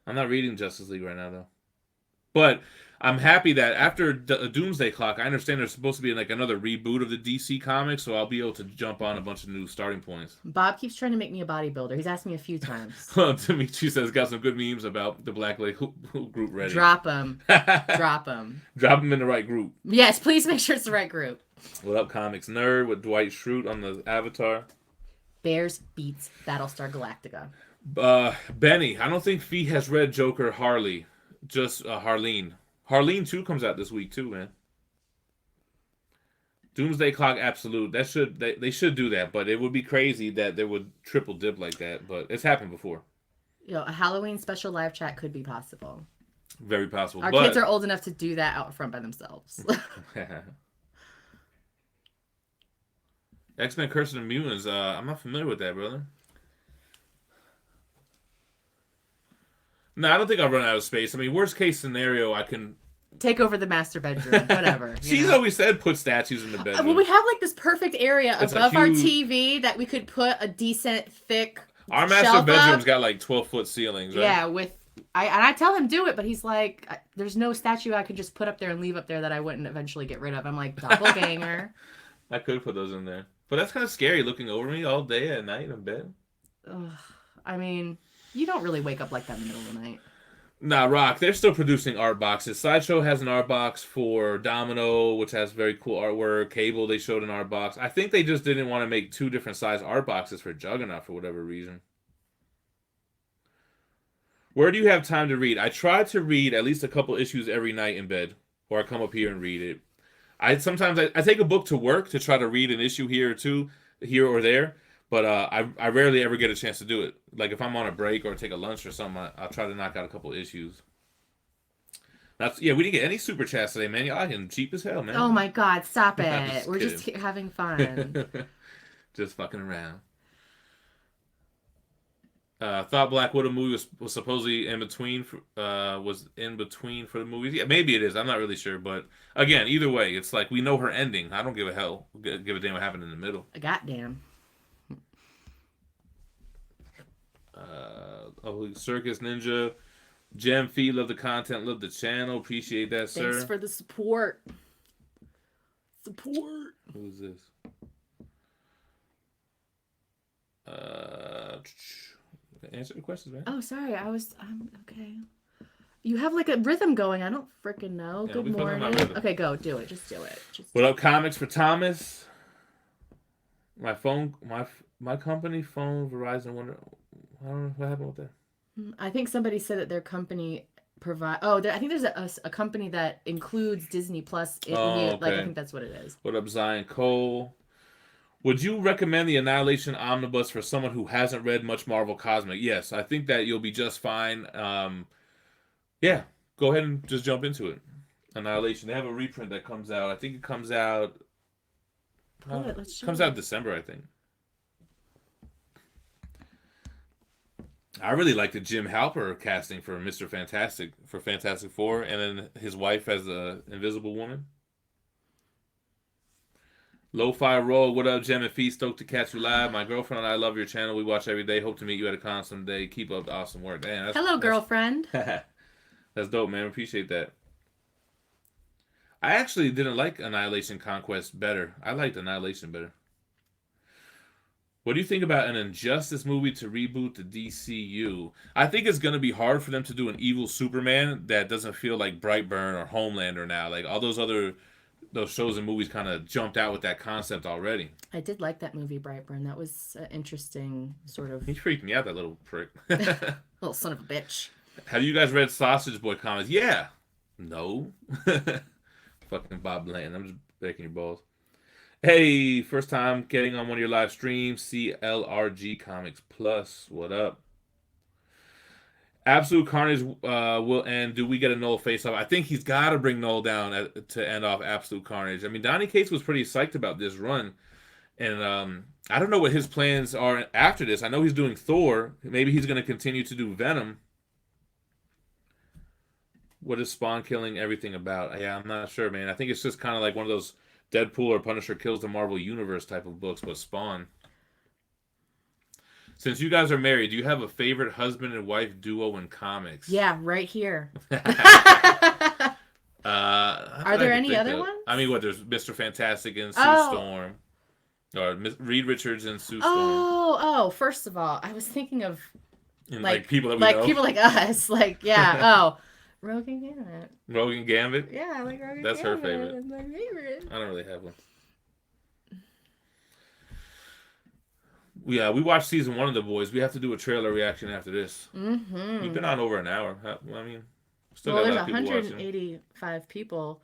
I'm not reading Justice League right now though. But I'm happy that after Doomsday Clock, I understand there's supposed to be like another reboot of the DC comics, so I'll be able to jump on a bunch of new starting points. Bob keeps trying to make me a bodybuilder. He's asked me a few times. Dimitri says got some good memes about the Black Lake group ready. Drop them. Drop them. Drop them in the right group. Yes, please make sure it's the right group. What up, Comics Nerd with Dwight Schrute on the avatar. Bears beats Battlestar Galactica. Benny, I don't think Phie has read Joker Harley. Just Harleen. Harleen 2 comes out this week too, man. Doomsday Clock, absolute. They should do that, but it would be crazy that they would triple dip like that. But it's happened before. A Halloween special live chat could be possible. Very possible. Our kids are old enough to do that out front by themselves. X-Men Curse of the Mutants. I'm not familiar with that, brother. No, I don't think I'll run out of space. I mean, worst case scenario, I can take over the master bedroom, whatever. She's always said put statues in the bedroom. Well, we have like this perfect area above our TV that we could put a decent, thick Our master bedroom's got like 12-foot ceilings, right? Yeah, I tell him do it, but he's like, there's no statue I could just put up there and leave up there that I wouldn't eventually get rid of. I'm like, doppelganger. I could put those in there. But that's kind of scary looking over me all day at night in bed. I mean, you don't really wake up like that in the middle of the night. Nah, Rock, they're still producing art boxes. Sideshow has an art box for Domino, which has very cool artwork. Cable, they showed an art box. I think they just didn't want to make 2 different size art boxes for Juggernaut for whatever reason. Where do you have time to read? I try to read at least a couple issues every night in bed, or I come up here and read it. Sometimes I take a book to work to try to read an issue here or two, here or there. But I rarely ever get a chance to do it. Like if I'm on a break or take a lunch or something, I'll try to knock out a couple issues. We didn't get any super chats today, man. Y'all getting cheap as hell, man. Oh my God, stop it. We're just having fun. Just fucking around. Thought Black Widow movie was supposedly in between for the movies. Yeah, maybe it is. I'm not really sure, but again, either way, it's like we know her ending. I don't give a damn what happened in the middle. Goddamn. Circus Ninja, Gem, Phie, love the content, love the channel, appreciate that, sir. Thanks for the support. Who's this? Answer the questions, man. Oh, sorry. I'm okay. You have like a rhythm going. I don't freaking know. Yeah, good morning. Okay, go. Do it. Just do it. What up, Comics for Thomas? My phone, my company phone, Verizon, I don't know what happened with that. I think somebody said that their company I think there's a company that includes Disney Plus. Okay. Like I think that's what it is. What up, Zion Cole? Would you recommend the Annihilation Omnibus for someone who hasn't read much Marvel Cosmic? Yes, I think that you'll be just fine. Yeah, go ahead and just jump into it. Annihilation. They have a reprint that comes out. I think it comes out. Comes out in December, I think. I really like the Jim Halper casting for Mr. Fantastic for Fantastic Four, and then his wife as the Invisible Woman. Lo-Fi Roll, what up, Gem and Phie? Stoked to catch you live. My girlfriend and I love your channel. We watch every day. Hope to meet you at a con someday. Keep up the awesome work. Damn, Hello, girlfriend. That's dope, man. Appreciate that. I actually didn't like Annihilation Conquest better. I liked Annihilation better. What do you think about an Injustice movie to reboot the DCU? I think it's going to be hard for them to do an evil Superman that doesn't feel like Brightburn or Homelander now. Like, all those shows and movies kind of jumped out with that concept already. I did like that movie, Brightburn. That was interesting, sort of. He freaked me out, that little prick. Little son of a bitch. Have you guys read Sausage Boy comics? Yeah. No. Fucking Bob Bland. I'm just breaking your balls. Hey, first time getting on one of your live streams. CLRG Comics Plus. What up? Absolute Carnage will end. Do we get a Null face-off? I think he's got to bring Null down to end off Absolute Carnage. I mean, Donny Cates was pretty psyched about this run. And I don't know what his plans are after this. I know he's doing Thor. Maybe he's going to continue to do Venom. What is Spawn killing everything about? Yeah, I'm not sure, man. I think it's just kind of like one of those Deadpool or Punisher kills the Marvel Universe type of books, but Spawn. Since you guys are married, do you have a favorite husband and wife duo in comics? Yeah, right here. Are there any other ones? I mean, what? There's Mr. Fantastic and Sue Storm. Or Reed Richards and Sue Storm. Oh, first of all, I was thinking of like people that we like know. People like us. Like, yeah. Rogue and Gambit. Rogue and Gambit? Yeah, I like Rogue and Gambit. That's her favorite. That's my favorite. I don't really have one. Yeah, we watched season 1 of The Boys. We have to do a trailer reaction after this. Mm-hmm. We've been on over an hour. I mean, still well, got a there's lot of people 185 people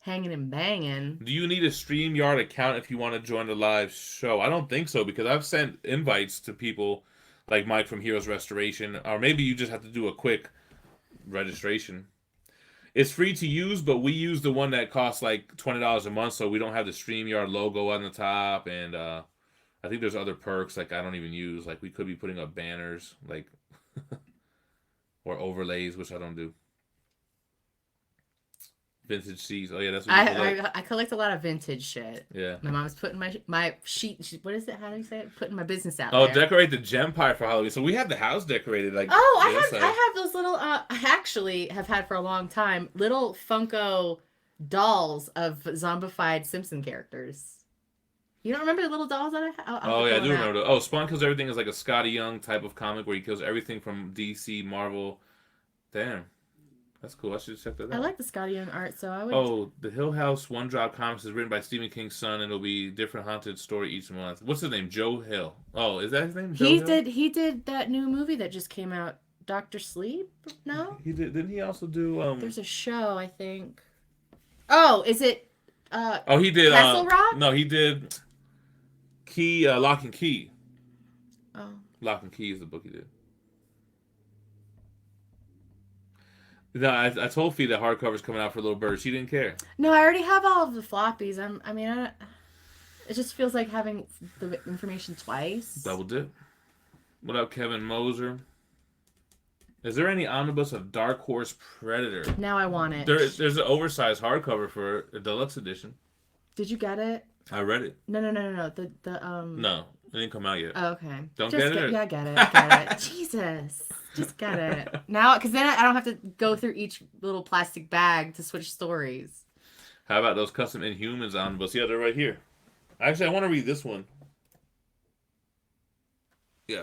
hanging and banging. Do you need a StreamYard account if you want to join the live show? I don't think so, because I've sent invites to people like Mike from Heroes Restoration, or maybe you just have to do a quick registration. It's free to use, but we use the one that costs like $20 a month, so we don't have the StreamYard logo on the top, and I think there's other perks like I don't even use. Like we could be putting up banners, like or overlays, which I don't do. Vintage seats. Oh yeah, that's what I collect a lot of vintage shit. Yeah. My mom's putting my sheet. What is it? How do you say it? Putting my business out. Oh, there. decorate the Gempire for Halloween. So we have the house decorated. Like I have those little. I actually have had for a long time little Funko dolls of zombified Simpson characters. You don't remember the little dolls that I have? Oh yeah, I do remember. Oh, Spawn Kills Everything is like a Scotty Young type of comic where he kills everything from DC, Marvel. Damn. That's cool. I should check that out. I like the Scotty Young art, so I would. Oh, the Hill House One Drop Comics is written by Stephen King's son, and it'll be different haunted story each month. What's his name? Joe Hill. Oh, is that his name? He did that new movie that just came out, Doctor Sleep. No. He did. Didn't he also do? There's a show, I think. Oh, is it? Oh, he did. Castle Rock. No, he did. Lock and Key. Oh. Lock and Key is the book he did. No, I told Phie that hardcover's coming out for Little Bird. She didn't care. No, I already have all of the floppies. It just feels like having the information twice. Double dip. What up, Kevin Moser? Is there any omnibus of Dark Horse Predator? Now I want it. There's an oversized hardcover for a deluxe edition. Did you get it? I read it. No. No, it didn't come out yet. Oh, okay. Don't get it? Yeah, get it. Jesus. Just get it. Now, because then I don't have to go through each little plastic bag to switch stories. How about those custom Inhumans omnibus? Yeah, they're right here. Actually, I want to read this one. Yeah.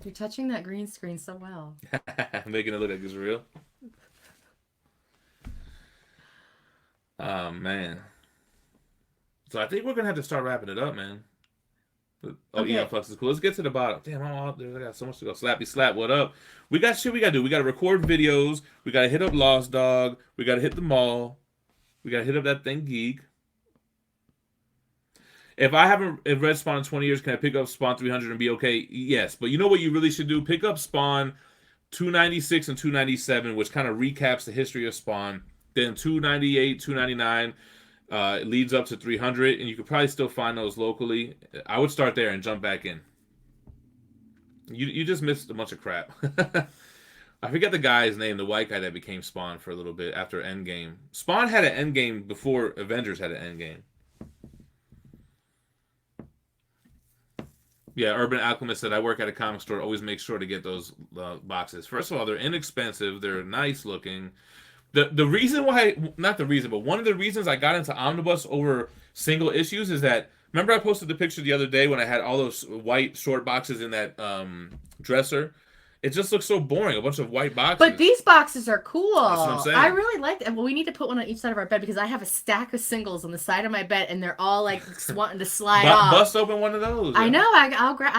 You're touching that green screen so well. Making it look like it's real. Oh, man. So I think we're going to have to start wrapping it up, man. Oh, okay. Eon Flux is cool. Let's get to the bottom. Damn, I'm all out there. I got so much to go. Slappy Slap, what up? We got shit we got to do. We got to record videos. We got to hit up Lost Dog. We got to hit the mall. We got to hit up that thing Geek. If I haven't read Spawn in 20 years, can I pick up Spawn 300 and be okay? Yes. But you know what you really should do? Pick up Spawn 296 and 297, which kind of recaps the history of Spawn. Then 298, 299. It leads up to 300, and you could probably still find those locally. I would start there and jump back in. You just missed a bunch of crap. I forget the guy's name, the white guy that became Spawn for a little bit after Endgame. Spawn had an Endgame before Avengers had an Endgame. Yeah, Urban Alchemist said, I work at a comic store. Always make sure to get those boxes. First of all, they're inexpensive. They're nice looking. The reason why, not the reason, but one of the reasons I got into omnibus over single issues is that, remember I posted the picture the other day when I had all those white short boxes in that dresser? It just looks so boring, a bunch of white boxes. But these boxes are cool. That's what I'm saying. I really like them. Well, we need to put one on each side of our bed because I have a stack of singles on the side of my bed, and they're all like wanting to slide off. Bust open one of those. I know. I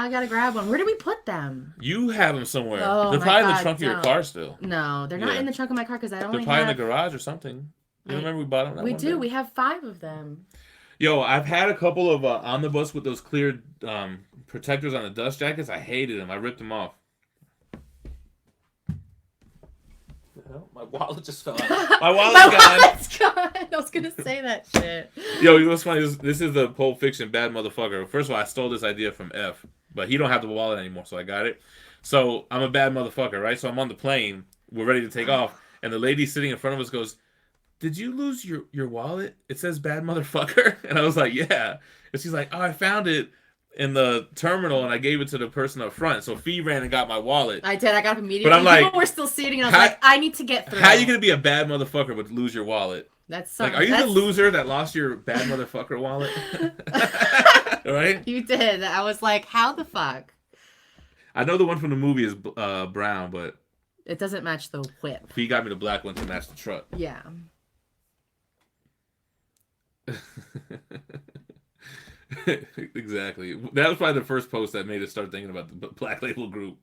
gotta grab one. Where do we put them? You have them somewhere. Oh, they're probably in the trunk don't. of your car still. No, they're not in the trunk of my car because I only They're probably have... in the garage or something. You remember we bought them? We do. Day? We have 5 of them. Yo, I've had a couple of omnibus with those clear protectors on the dust jackets. I hated them. I ripped them off. My wallet just fell out. My wallet's gone. I was gonna say that shit. Yo, you know what's funny? This is the Pulp Fiction bad motherfucker. First of all, I stole this idea from F, but he don't have the wallet anymore, so I got it. So I'm a bad motherfucker, right? So I'm on the plane. We're ready to take off, and the lady sitting in front of us goes, "Did you lose your wallet? It says bad motherfucker." And I was like, "Yeah." And she's like, "Oh, I found it in the terminal, and I gave it to the person up front." So Phie ran and got my wallet. I did. I got it immediately. But I'm like, people were still seating, and I was like, I need to get through. How are you gonna be a bad motherfucker but lose your wallet? That's like, are you the loser that lost your bad motherfucker wallet? Right? You did. I was like, how the fuck? I know the one from the movie is brown, but it doesn't match the whip. Phie got me the black one to match the truck. Yeah. Exactly. That was probably the first post that made us start thinking about the Black Label Group.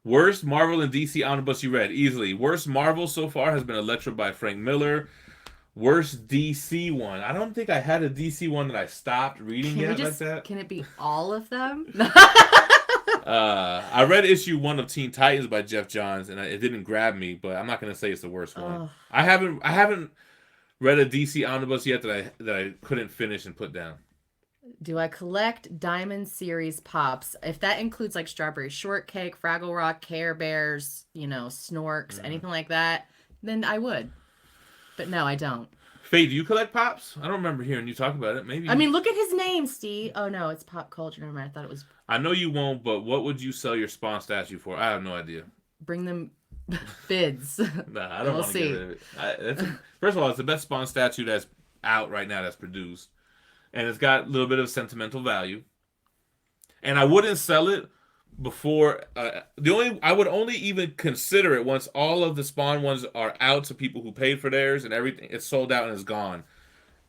Worst Marvel and DC omnibus you read? Easily. Worst Marvel so far has been Elektra by Frank Miller. Worst DC one. I don't think I had a DC one that I stopped reading yet like that. Can it be all of them? I read issue 1 of Teen Titans by Jeff Johns, and it didn't grab me, but I'm not going to say it's the worst one. I haven't read a DC omnibus yet that I couldn't finish and put down. Do I collect Diamond Series pops? If that includes like Strawberry Shortcake, Fraggle Rock, Care Bears, Snorks, anything like that, then I would. But no, I don't. Faye, do you collect pops? I don't remember hearing you talk about it. Maybe. I mean, look at his name, Steve. Oh no, it's Pop Culture. Never mind. I thought it was. I know you won't, but what would you sell your Spawn statue for? I have no idea. Bring them bids. Nah, I don't want to get rid of it. First of all, it's the best Spawn statue that's out right now that's produced. And it's got a little bit of sentimental value. And I wouldn't sell it before... I would only even consider it once all of the Spawn ones are out to people who paid for theirs and everything. It's sold out and it's gone.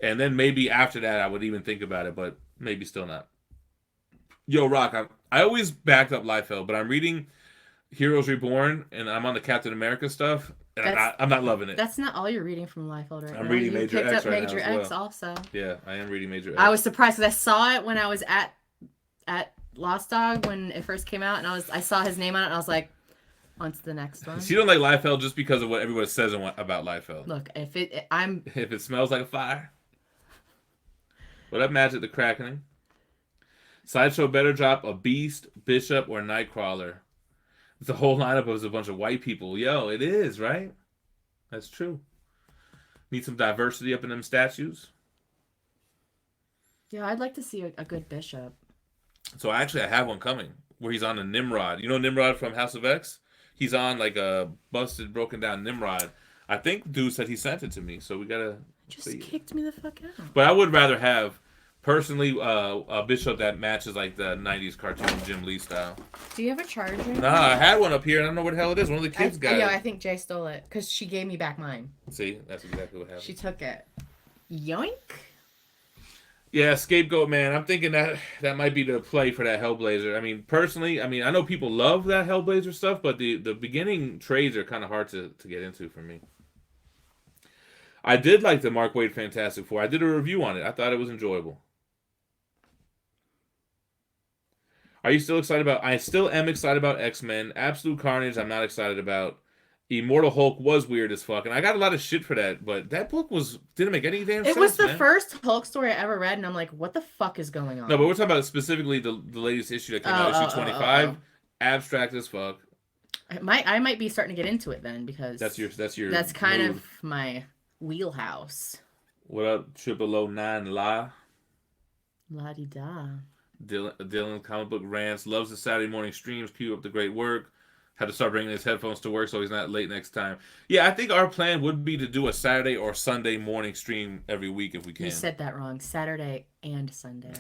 And then maybe after that I would even think about it, but maybe still not. Yo, Rock, I always backed up Liefeld, but I'm reading Heroes Reborn, and I'm on the Captain America stuff, and I'm not loving it. That's not all you're reading from Liefeld right now. I'm reading Major X right now. You picked up Major X well. also. Yeah, I am reading Major X. I was surprised because I saw it when I was at Lost Dog when it first came out, and I saw his name on it, and I was like, on to the next one. So you don't like Liefeld just because of what everybody says about Liefeld. Look, if it smells like a fire. What up, Magic the Crackening? Sideshow better drop a Beast, Bishop, or Nightcrawler. It's a whole lineup of a bunch of white people. Yo, it is, right? That's true. Need some diversity up in them statues. Yeah, I'd like to see a good Bishop. So actually, I have one coming where he's on a Nimrod. You know Nimrod from House of X? He's on like a busted, broken down Nimrod. I think dude said he sent it to me, so we gotta. Just kicked me the fuck out. But I would rather have, personally, a Bishop that matches like the '90s cartoon Jim Lee style. Do you have a charger? Nah, I had one up here. I don't know where the hell it is. One of the kids got it. Yeah, I think Jay stole it because she gave me back mine. See, that's exactly what happened. She took it. Yoink. Yeah, Scapegoat Man. I'm thinking that might be the play for that Hellblazer. I mean, personally, I know people love that Hellblazer stuff, but the beginning trades are kind of hard to get into for me. I did like the Mark Waid Fantastic Four. I did a review on it. I thought it was enjoyable. Are you still excited about... I still am excited about X-Men. Absolute Carnage, I'm not excited about. Immortal Hulk was weird as fuck, and I got a lot of shit for that, but that book didn't make any damn sense, It was the man. First Hulk story I ever read, and I'm like, what the fuck is going on? No, but we're talking about specifically the latest issue that came out, issue 25. Abstract as fuck. I might be starting to get into it then, because... That's kind of my wheelhouse. What up, 0009 La? La-di-da. Dylan comic book rants. Loves the Saturday morning streams. Keep up the great work. Had to start bringing his headphones to work so he's not late next time. Yeah, I think our plan would be to do a Saturday or Sunday morning stream every week if we can. You said that wrong. Saturday and Sunday.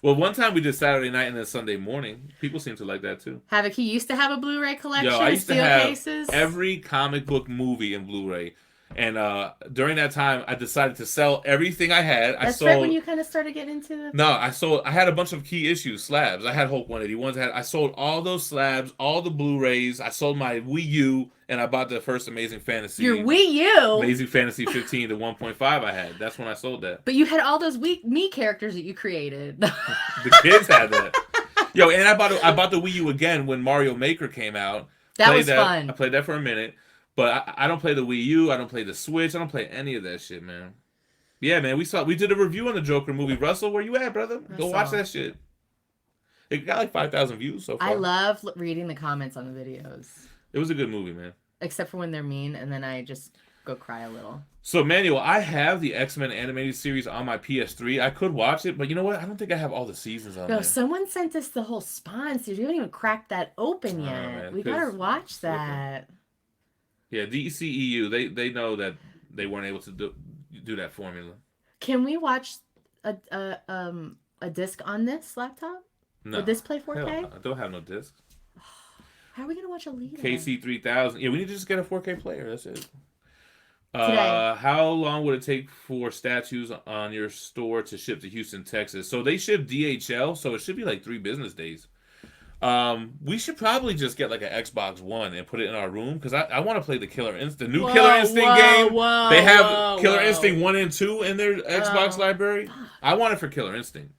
Well, one time we did Saturday night and then Sunday morning. People seem to like that too. Havoc, he used to have a Blu-ray collection. Yo, I used to have cases. every comic book movie in Blu-ray. And during that time, I decided to sell everything I had. That's right when you kind of started getting into the... No, I had a bunch of key issues, slabs. I had Hulk 181s. I sold all those slabs, all the Blu-rays. I sold my Wii U, and I bought the first Amazing Fantasy. Your Wii U? Amazing Fantasy 15 to 1.5 I had. That's when I sold that. But you had all those me characters that you created. The kids had that. Yo, and I bought the Wii U again when Mario Maker came out. That was fun. I played that for a minute. But I don't play the Wii U. I don't play the Switch. I don't play any of that shit, man. Yeah, man. We did a review on the Joker movie. Russell, where you at, brother? Go watch that shit. It got like 5,000 views so far. I love reading the comments on the videos. It was a good movie, man. Except for when they're mean, and then I just go cry a little. So, Manuel, I have the X-Men animated series on my PS3. I could watch it, but you know what? I don't think I have all the seasons on there. Someone sent us the whole Spawn series. We haven't even cracked that open yet. Man, we gotta watch that. Okay. Yeah, DCEU, they know that they weren't able to do that formula. Can we watch a disc on this laptop? No. Would this play 4K? Hell, I don't have no disc. How are we gonna watch Alita? KC3000. Yeah, we need to just get a 4K player. That's it. Today. How long would it take for statues on your store to ship to Houston, Texas? So they ship DHL, so it should be like 3 business days. We should probably just get like an Xbox One and put it in our room because I want to play the Killer Instinct, the new Killer Instinct game. They have Killer Instinct 1 and 2 in their Xbox library. I want it for Killer Instinct,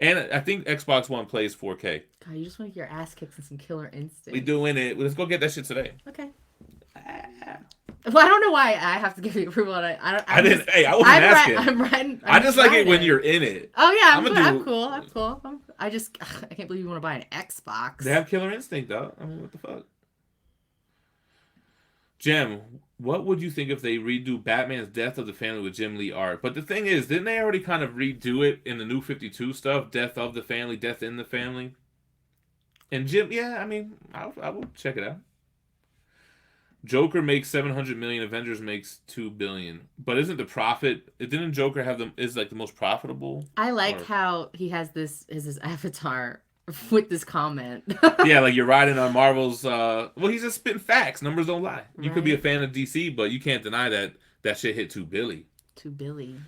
and I think Xbox One plays 4K. God, you just want to get your ass kicked in some Killer Instinct. We doing it. Let's go get that shit today. Okay. Well, I don't know why I have to give you approval on it. I wasn't asking. I'm riding. I just like it when you're in it. Oh yeah, I'm cool. I'm cool. I can't believe you want to buy an Xbox. They have Killer Instinct though. I mean, what the fuck? Gem, what would you think if they redo Batman's Death of the Family with Jim Lee art? But the thing is, didn't they already kind of redo it in the New 52 stuff? Death of the Family, Death in the Family. And Jim, yeah, I mean, I will check it out. Joker makes 700 million. Avengers makes 2 billion. But isn't the profit? Didn't Joker have is like the most profitable? I like how he has his avatar with this comment. Yeah, like you're riding on Marvel's. Well, he's just spitting facts. Numbers don't lie. You could be a fan of DC, but you can't deny that shit hit 2 billion. 2 billion.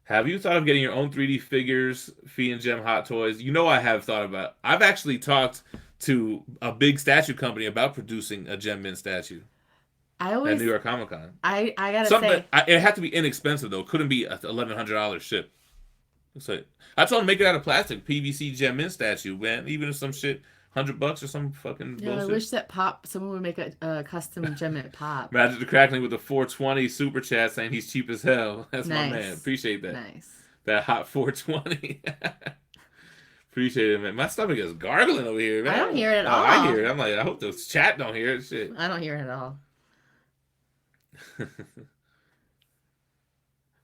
Have you thought of getting your own 3D figures, Phie and Gem Hot Toys? You know I have thought about. I've actually talked to a big statue company about producing a Gem Mint statue. At New York Comic Con. I gotta say, it had to be inexpensive though. It couldn't be $1,100 ship. So I told him make it out of plastic, PVC Gem Mint statue, man. Even if some shit, $100 or some fucking bullshit. I wish that someone would make a custom Gem Mint pop. Magic the Crackling with the 420 super chat saying he's cheap as hell. That's nice. My man. Appreciate that. Nice. That hot 420. Appreciate it, man. My stomach is gargling over here, man. I don't hear it at all. I hear it. I'm like, I hope the chat don't hear it. Shit. I don't hear it at all.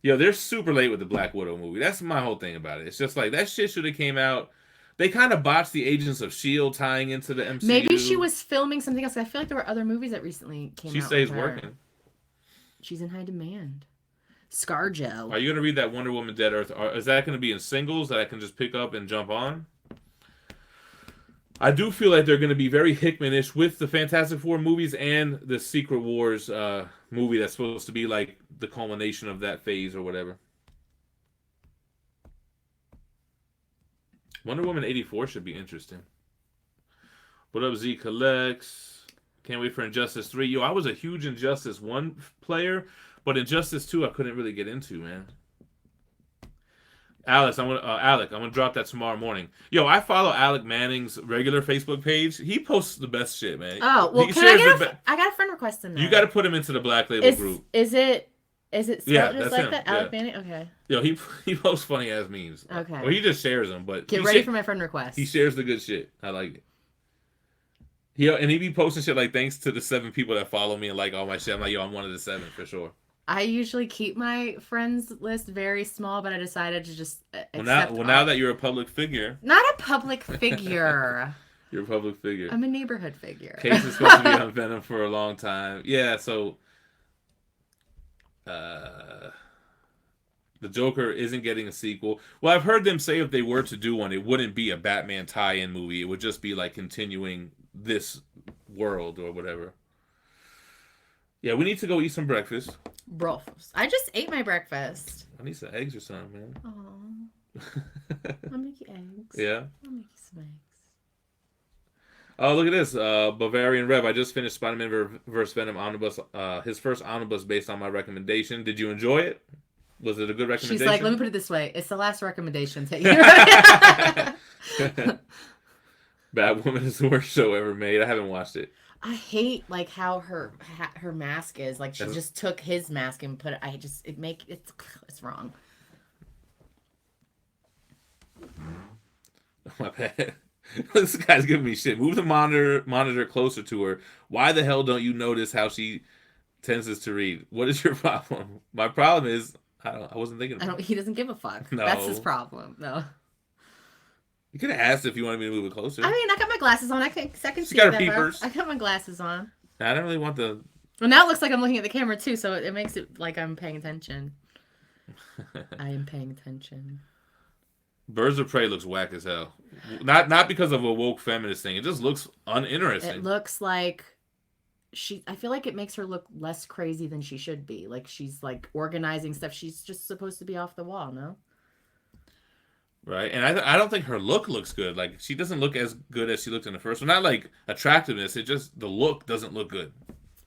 Yo, they're super late with the Black Widow movie. That's my whole thing about it. It's just like that shit should have came out. They kind of botched the Agents of S.H.I.E.L.D. tying into the MCU. Maybe she was filming something else. I feel like there were other movies that recently came out. She stays working. She's in high demand. ScarJo. Are you gonna read that Wonder Woman Dead Earth? Or is that gonna be in singles that I can just pick up and jump on? I do feel like they're going to be very Hickman-ish with the Fantastic Four movies and the Secret Wars movie that's supposed to be like the culmination of that phase or whatever. Wonder Woman 84 should be interesting. What up, Z Collects? Can't wait for Injustice 3. Yo, I was a huge Injustice 1 player, but Injustice 2 I couldn't really get into, man. Alec, I'm gonna drop that tomorrow morning. Yo, I follow Alec Manning's regular Facebook page. He posts the best shit, man. Oh well, I got a friend request in there. You got to put him into the Black Label group. Is it spelled just like him. that? Alec Manning? Okay. Yo, he posts funny ass memes. Okay. Well, he just shares them, but get ready for my friend request. He shares the good shit. I like it. He be posting shit like thanks to the 7 people that follow me and like all my shit. I'm like, yo, I'm one of the 7 for sure. I usually keep my friends list very small, but I decided to just now that you're a public figure. Not a public figure. You're a public figure. I'm a neighborhood figure. Case is supposed to be on Venom for a long time. Yeah, so the Joker isn't getting a sequel. Well, I've heard them say if they were to do one, it wouldn't be a Batman tie-in movie. It would just be like continuing this world or whatever. Yeah, we need to go eat some breakfast. Breakfast. I just ate my breakfast. I need some eggs or something, man. Aww. I'll make you eggs. Yeah? I'll make you some eggs. Oh, look at this. Bavarian Rev. I just finished Spider-Man vs. Venom Omnibus. His first omnibus based on my recommendation. Did you enjoy it? Was it a good recommendation? She's like, let me put it this way. It's the last recommendation. Batwoman is the worst show ever made. I haven't watched it. I hate like how her mask is. Like she just took his mask and put it. It's wrong. My bad. This guy's giving me shit. Move the monitor closer to her. Why the hell don't you notice how she tends to read? What is your problem? My problem is I wasn't thinking about it. He doesn't give a fuck. No. That's his problem. No. You could have asked if you wanted me to move it closer. I mean, I got my glasses on. I can see got her better. peepers. I got my glasses on. I don't really want the... Well, now it looks like I'm looking at the camera, too, so it makes it like I'm paying attention. I am paying attention. Birds of Prey looks whack as hell. Not because of a woke feminist thing. It just looks uninteresting. It looks like I feel like it makes her look less crazy than she should be. Like she's like organizing stuff. She's just supposed to be off the wall, no? Right, and I don't think her look looks good. Like she doesn't look as good as she looked in the first one. Not like attractiveness. It just the look doesn't look good.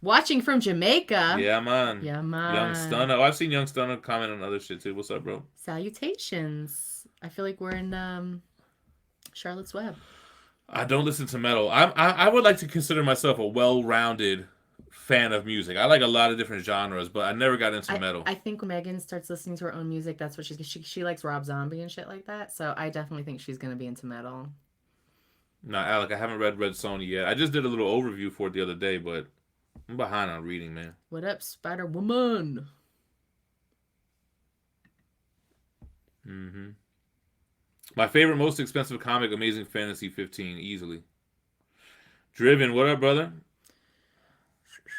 Watching from Jamaica. Yeah, man. Yeah, man. Young Stunner. Oh, I've seen Young Stunner comment on other shit too. What's up, bro? Salutations. I feel like we're in Charlotte's Web. I don't listen to metal. I would like to consider myself a well-rounded fan of music. I like a lot of different genres, but I never got into metal. I think when Megan starts listening to her own music, that's what she likes Rob Zombie and shit like that. So I definitely think she's gonna be into metal. No, Alec, I haven't read Red Sonja yet. I just did a little overview for it the other day, but I'm behind on reading, man. What up, Spider Woman? Mm-hmm. My favorite, most expensive comic, Amazing Fantasy 15, easily. Driven, what up, brother?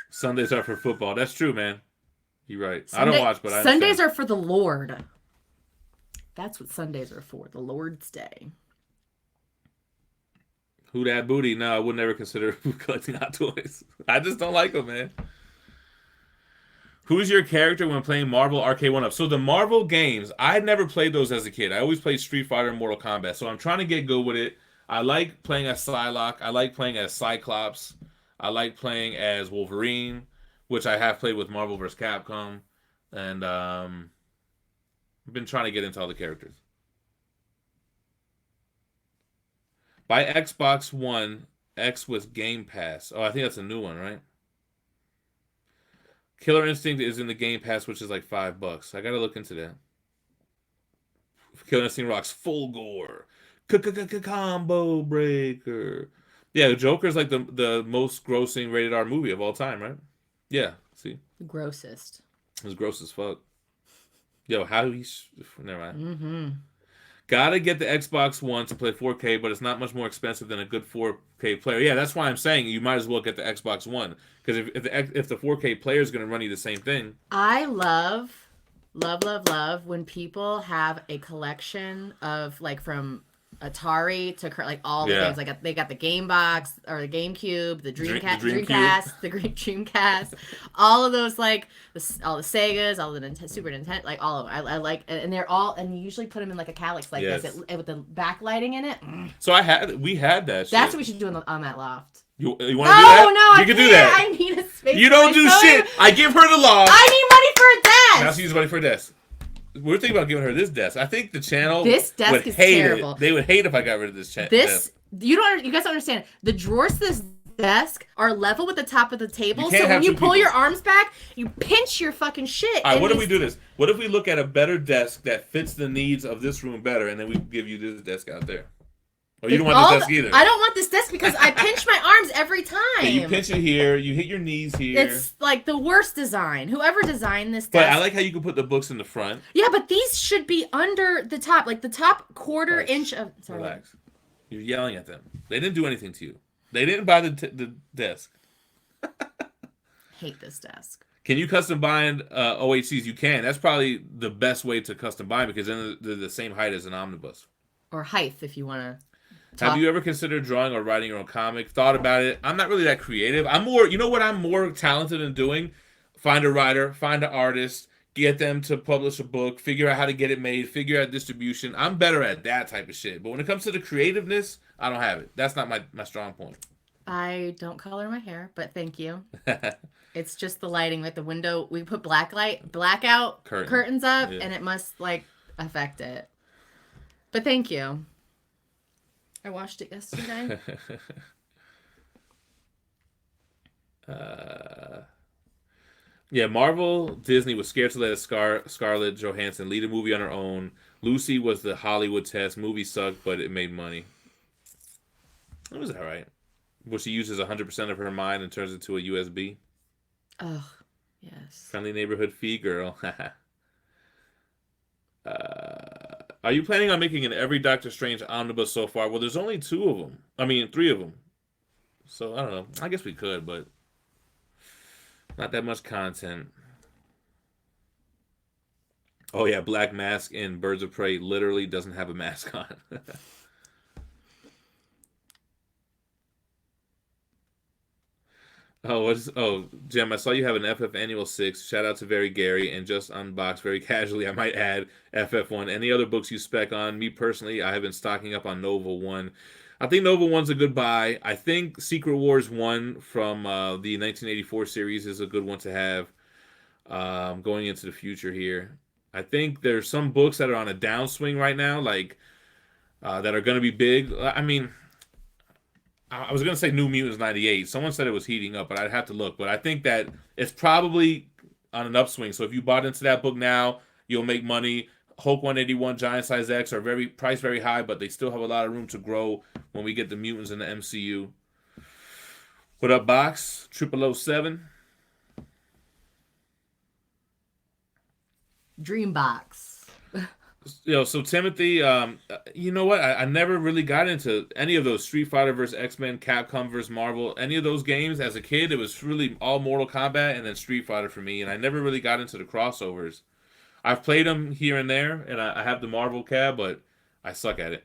Sundays are for football. That's true, man. You're right. I don't watch, but I understand. Sundays are for the Lord. That's what Sundays are for. The Lord's Day. Who that booty? No, I would never consider collecting Hot Toys. I just don't like them, man. Who's your character when playing Marvel Arcade 1-Up? So the Marvel games, I had never played those as a kid. I always played Street Fighter and Mortal Kombat. So I'm trying to get good with it. I like playing as Psylocke. I like playing as Cyclops. I like playing as Wolverine, which I have played with Marvel vs. Capcom. And I've been trying to get into all the characters. Buy Xbox One X with Game Pass. Oh, I think that's a new one, right? Killer Instinct is in the Game Pass, which is like $5. I gotta look into that. Killer Instinct rocks full gore. Combo breaker. Yeah, Joker's like the most grossing rated R movie of all time, right? Yeah, see? The grossest. It was gross as fuck. Yo, how he's... Never mind. Mm-hmm. Gotta get the Xbox One to play 4K, but it's not much more expensive than a good 4K player. Yeah, that's why I'm saying you might as well get the Xbox One. Because if the 4K player is going to run you the same thing. I love when people have a collection of, like, from Atari to, like, all the games. Like, they got the Game Box, or the GameCube, the Dreamcast, all of those, like, all the Segas, all the Super Nintendo, like, all of them. I like, and they're all, and you usually put them in, like, a calyx like this, with the backlighting in it. So we had that shit. That's what we should do on that loft. You want to do that? No, you can do that. I need a space. You don't do shit. I give her the loft. I need money for a desk. Now she needs money for a desk. We're thinking about giving her this desk. I think the channel this desk is terrible. They would hate if I got rid of this desk. You guys don't understand. The drawers to this desk are level with the top of the table, so when you pull your arms back, you pinch your fucking shit. All right, what if we do this? What if we look at a better desk that fits the needs of this room better, and then we give you this desk out there? Oh, you don't want this desk either. I don't want this desk because I pinch my arms every time. Yeah, you pinch it here. You hit your knees here. It's like the worst design. Whoever designed this desk. But I like how you can put the books in the front. Yeah, but these should be under the top. Like the top quarter inch of... Sorry. Relax. You're yelling at them. They didn't do anything to you. They didn't buy the desk. Hate this desk. Can you custom bind OHCs? You can. That's probably the best way to custom bind because then they're the same height as an omnibus. Or height, if you want to. Have you ever considered drawing or writing your own comic? Thought about it. I'm not really that creative. I'm more, you know what I'm more talented in doing? Find a writer, find an artist, get them to publish a book, figure out how to get it made, figure out distribution. I'm better at that type of shit. But when it comes to the creativeness, I don't have it. That's not my strong point. I don't color my hair, but thank you. It's just the lighting with the window. We put blackout curtains up, and it must like affect it. But thank you. I watched it yesterday. Yeah, Marvel, Disney was scared to let Scarlett Johansson lead a movie on her own. Lucy was the Hollywood test. Movie sucked, but it made money. It was all right. Well, she uses 100% of her mind and turns it to a USB. Oh, yes. Friendly neighborhood Phie girl. Are you planning on making an every Doctor Strange omnibus so far? Well, there's only 2 of them. I mean, 3 of them. So, I don't know. I guess we could, but not that much content. Oh, yeah. Black Mask in Birds of Prey literally doesn't have a mask on. Gem, I saw you have an FF Annual 6. Shout out to Very Gary and just unboxed very casually. I might add FF1. Any other books you spec on? Me personally, I have been stocking up on Nova 1. I think Nova 1's a good buy. I think Secret Wars 1 from the 1984 series is a good one to have going into the future here. I think there's some books that are on a downswing right now, like that are going to be big. I mean, I was going to say New Mutants 98. Someone said it was heating up, but I'd have to look. But I think that it's probably on an upswing. So if you bought into that book now, you'll make money. Hulk 181, Giant Size X are priced very high, but they still have a lot of room to grow when we get the mutants in the MCU. What up, Box? 0007. Dreambox. So Timothy, you know what? I never really got into any of those Street Fighter versus X-Men, Capcom versus Marvel, any of those games. As a kid, it was really all Mortal Kombat and then Street Fighter for me, and I never really got into the crossovers. I've played them here and there, and I have the Marvel cab, but I suck at it.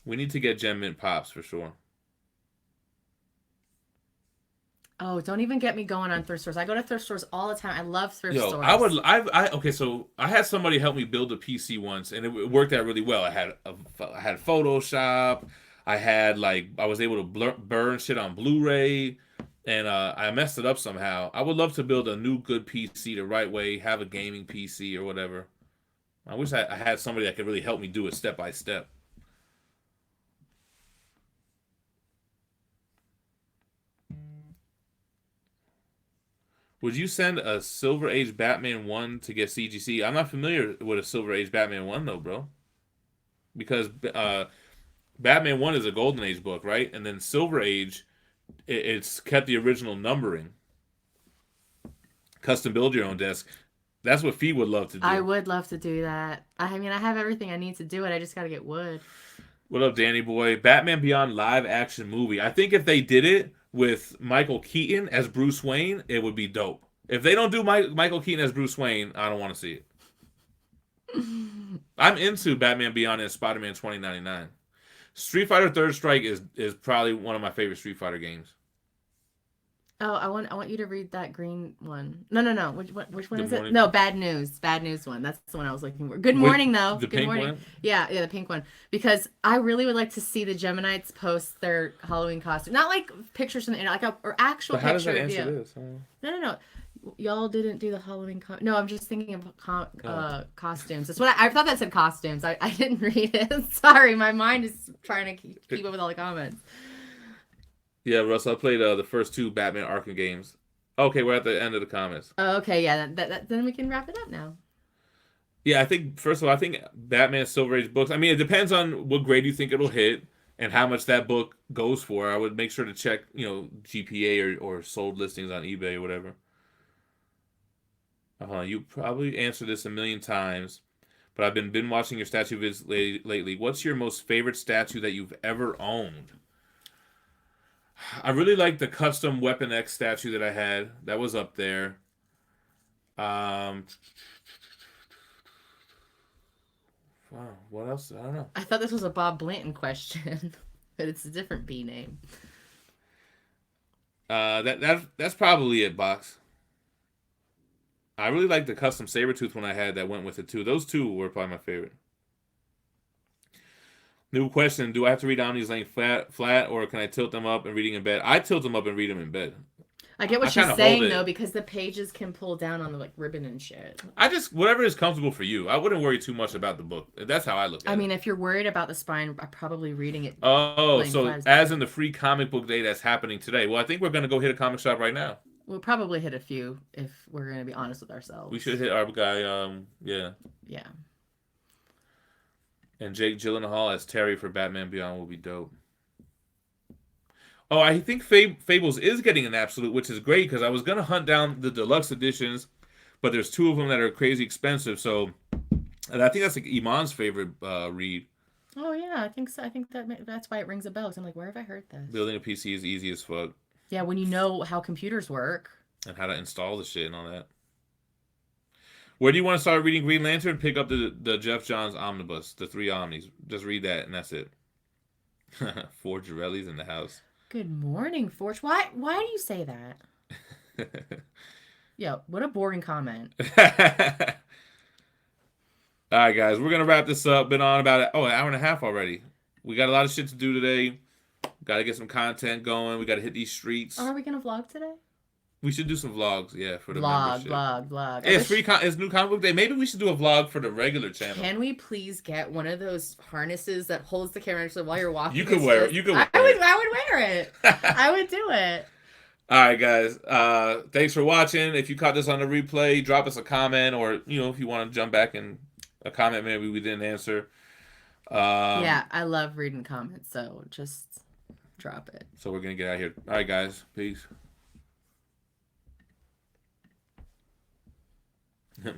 We need to get Gem Mint Pops for sure. Oh, don't even get me going on thrift stores. I go to thrift stores all the time. I love thrift stores. Okay, so I had somebody help me build a PC once, and it worked out really well. I had Photoshop. I was able to burn shit on Blu-ray, and I messed it up somehow. I would love to build a new good PC the right way, have a gaming PC or whatever. I wish I had somebody that could really help me do it step by step. Would you send a Silver Age Batman 1 to get CGC? I'm not familiar with a Silver Age Batman 1, though, bro. Because Batman 1 is a Golden Age book, right? And then Silver Age, it's kept the original numbering. Custom build your own desk. That's what Phie would love to do. I would love to do that. I mean, I have everything I need to do it. I just got to get wood. What up, Danny boy? Batman Beyond live action movie. I think if they did it with Michael Keaton as Bruce Wayne, it would be dope. If they don't do Michael Keaton as Bruce Wayne, I don't want to see it. I'm into Batman Beyond and Spider-Man 2099. Street Fighter Third Strike is probably one of my favorite Street Fighter games. Oh, I want you to read that green one. No. Which one is it? No, Bad News. Bad News one. That's the one I was looking for. Good morning, though. The Good pink morning. one? Yeah, the pink one. Because I really would like to see the Geminites post their Halloween costume. Not like pictures from the internet, like or actual But how picture does that of you. answer this? No. Y'all didn't do the Halloween No, I'm just thinking of costumes. That's what I thought that said costumes. I didn't read it. Sorry, my mind is trying to keep up with all the comments. Yeah, Russ, I played the first 2 Batman Arkham games. Okay, we're at the end of the comments. Oh, okay, yeah. Then we can wrap it up now. Yeah, I think first of all, I think Batman Silver Age books. I mean, it depends on what grade you think it'll hit and how much that book goes for. I would make sure to check, GPA or sold listings on eBay or whatever. You probably answered this a million times, but I've been watching your statue vids lately. What's your most favorite statue that you've ever owned? I really like the custom Weapon X statue that I had. That was up there. Um, wow, what else? I don't know. I thought this was a Bob Blanton question, but it's a different B name. That's probably it, Box. I really like the custom Sabretooth one I had that went with it too. Those two were probably my favorite. New question: do I have to read Omni's laying flat, or can I tilt them up and reading in bed? I tilt them up and read them in bed. I get what she's saying though, because the pages can pull down on the like ribbon and shit. I just whatever is comfortable for you. I wouldn't worry too much about the book. That's how I look at it. I mean, if you're worried about the spine, I'm probably reading it. Oh, so as in the free comic book day that's happening today. Well, I think we're gonna go hit a comic shop right now. We'll probably hit a few if we're gonna be honest with ourselves. We should hit our guy. Yeah. Yeah. And Jake Gyllenhaal as Terry for Batman Beyond will be dope. Oh, I think Fables is getting an absolute, which is great because I was gonna hunt down the deluxe editions, but there's two of them that are crazy expensive. So, and I think that's like Iman's favorite read. Oh yeah, I think so. I think that's why it rings a bell. Cause I'm like, where have I heard this? Building a PC is easy as fuck. Yeah, when you know how computers work and how to install the shit and all that. Where do you want to start reading Green Lantern? Pick up the Jeff Johns omnibus, the 3 omnis. Just read that and that's it. Forge Jarelli's in the house. Good morning, Forge. Why do you say that? Yeah, what a boring comment. All right, guys, we're gonna wrap this up. Been on about an hour and a half already. We got a lot of shit to do today. Got to get some content going. We got to hit these streets. Are we gonna vlog today? We should do some vlogs, yeah, for the membership. Vlog. Hey, it's new comic book day. Maybe we should do a vlog for the regular channel. Can we please get one of those harnesses that holds the camera so while you're walking? You could wear it. I would wear it. I would do it. All right, guys. Thanks for watching. If you caught this on the replay, drop us a comment, or if you want to jump back and a comment maybe we didn't answer. Yeah, I love reading comments, so just drop it. So we're gonna get out of here. All right, guys. Peace.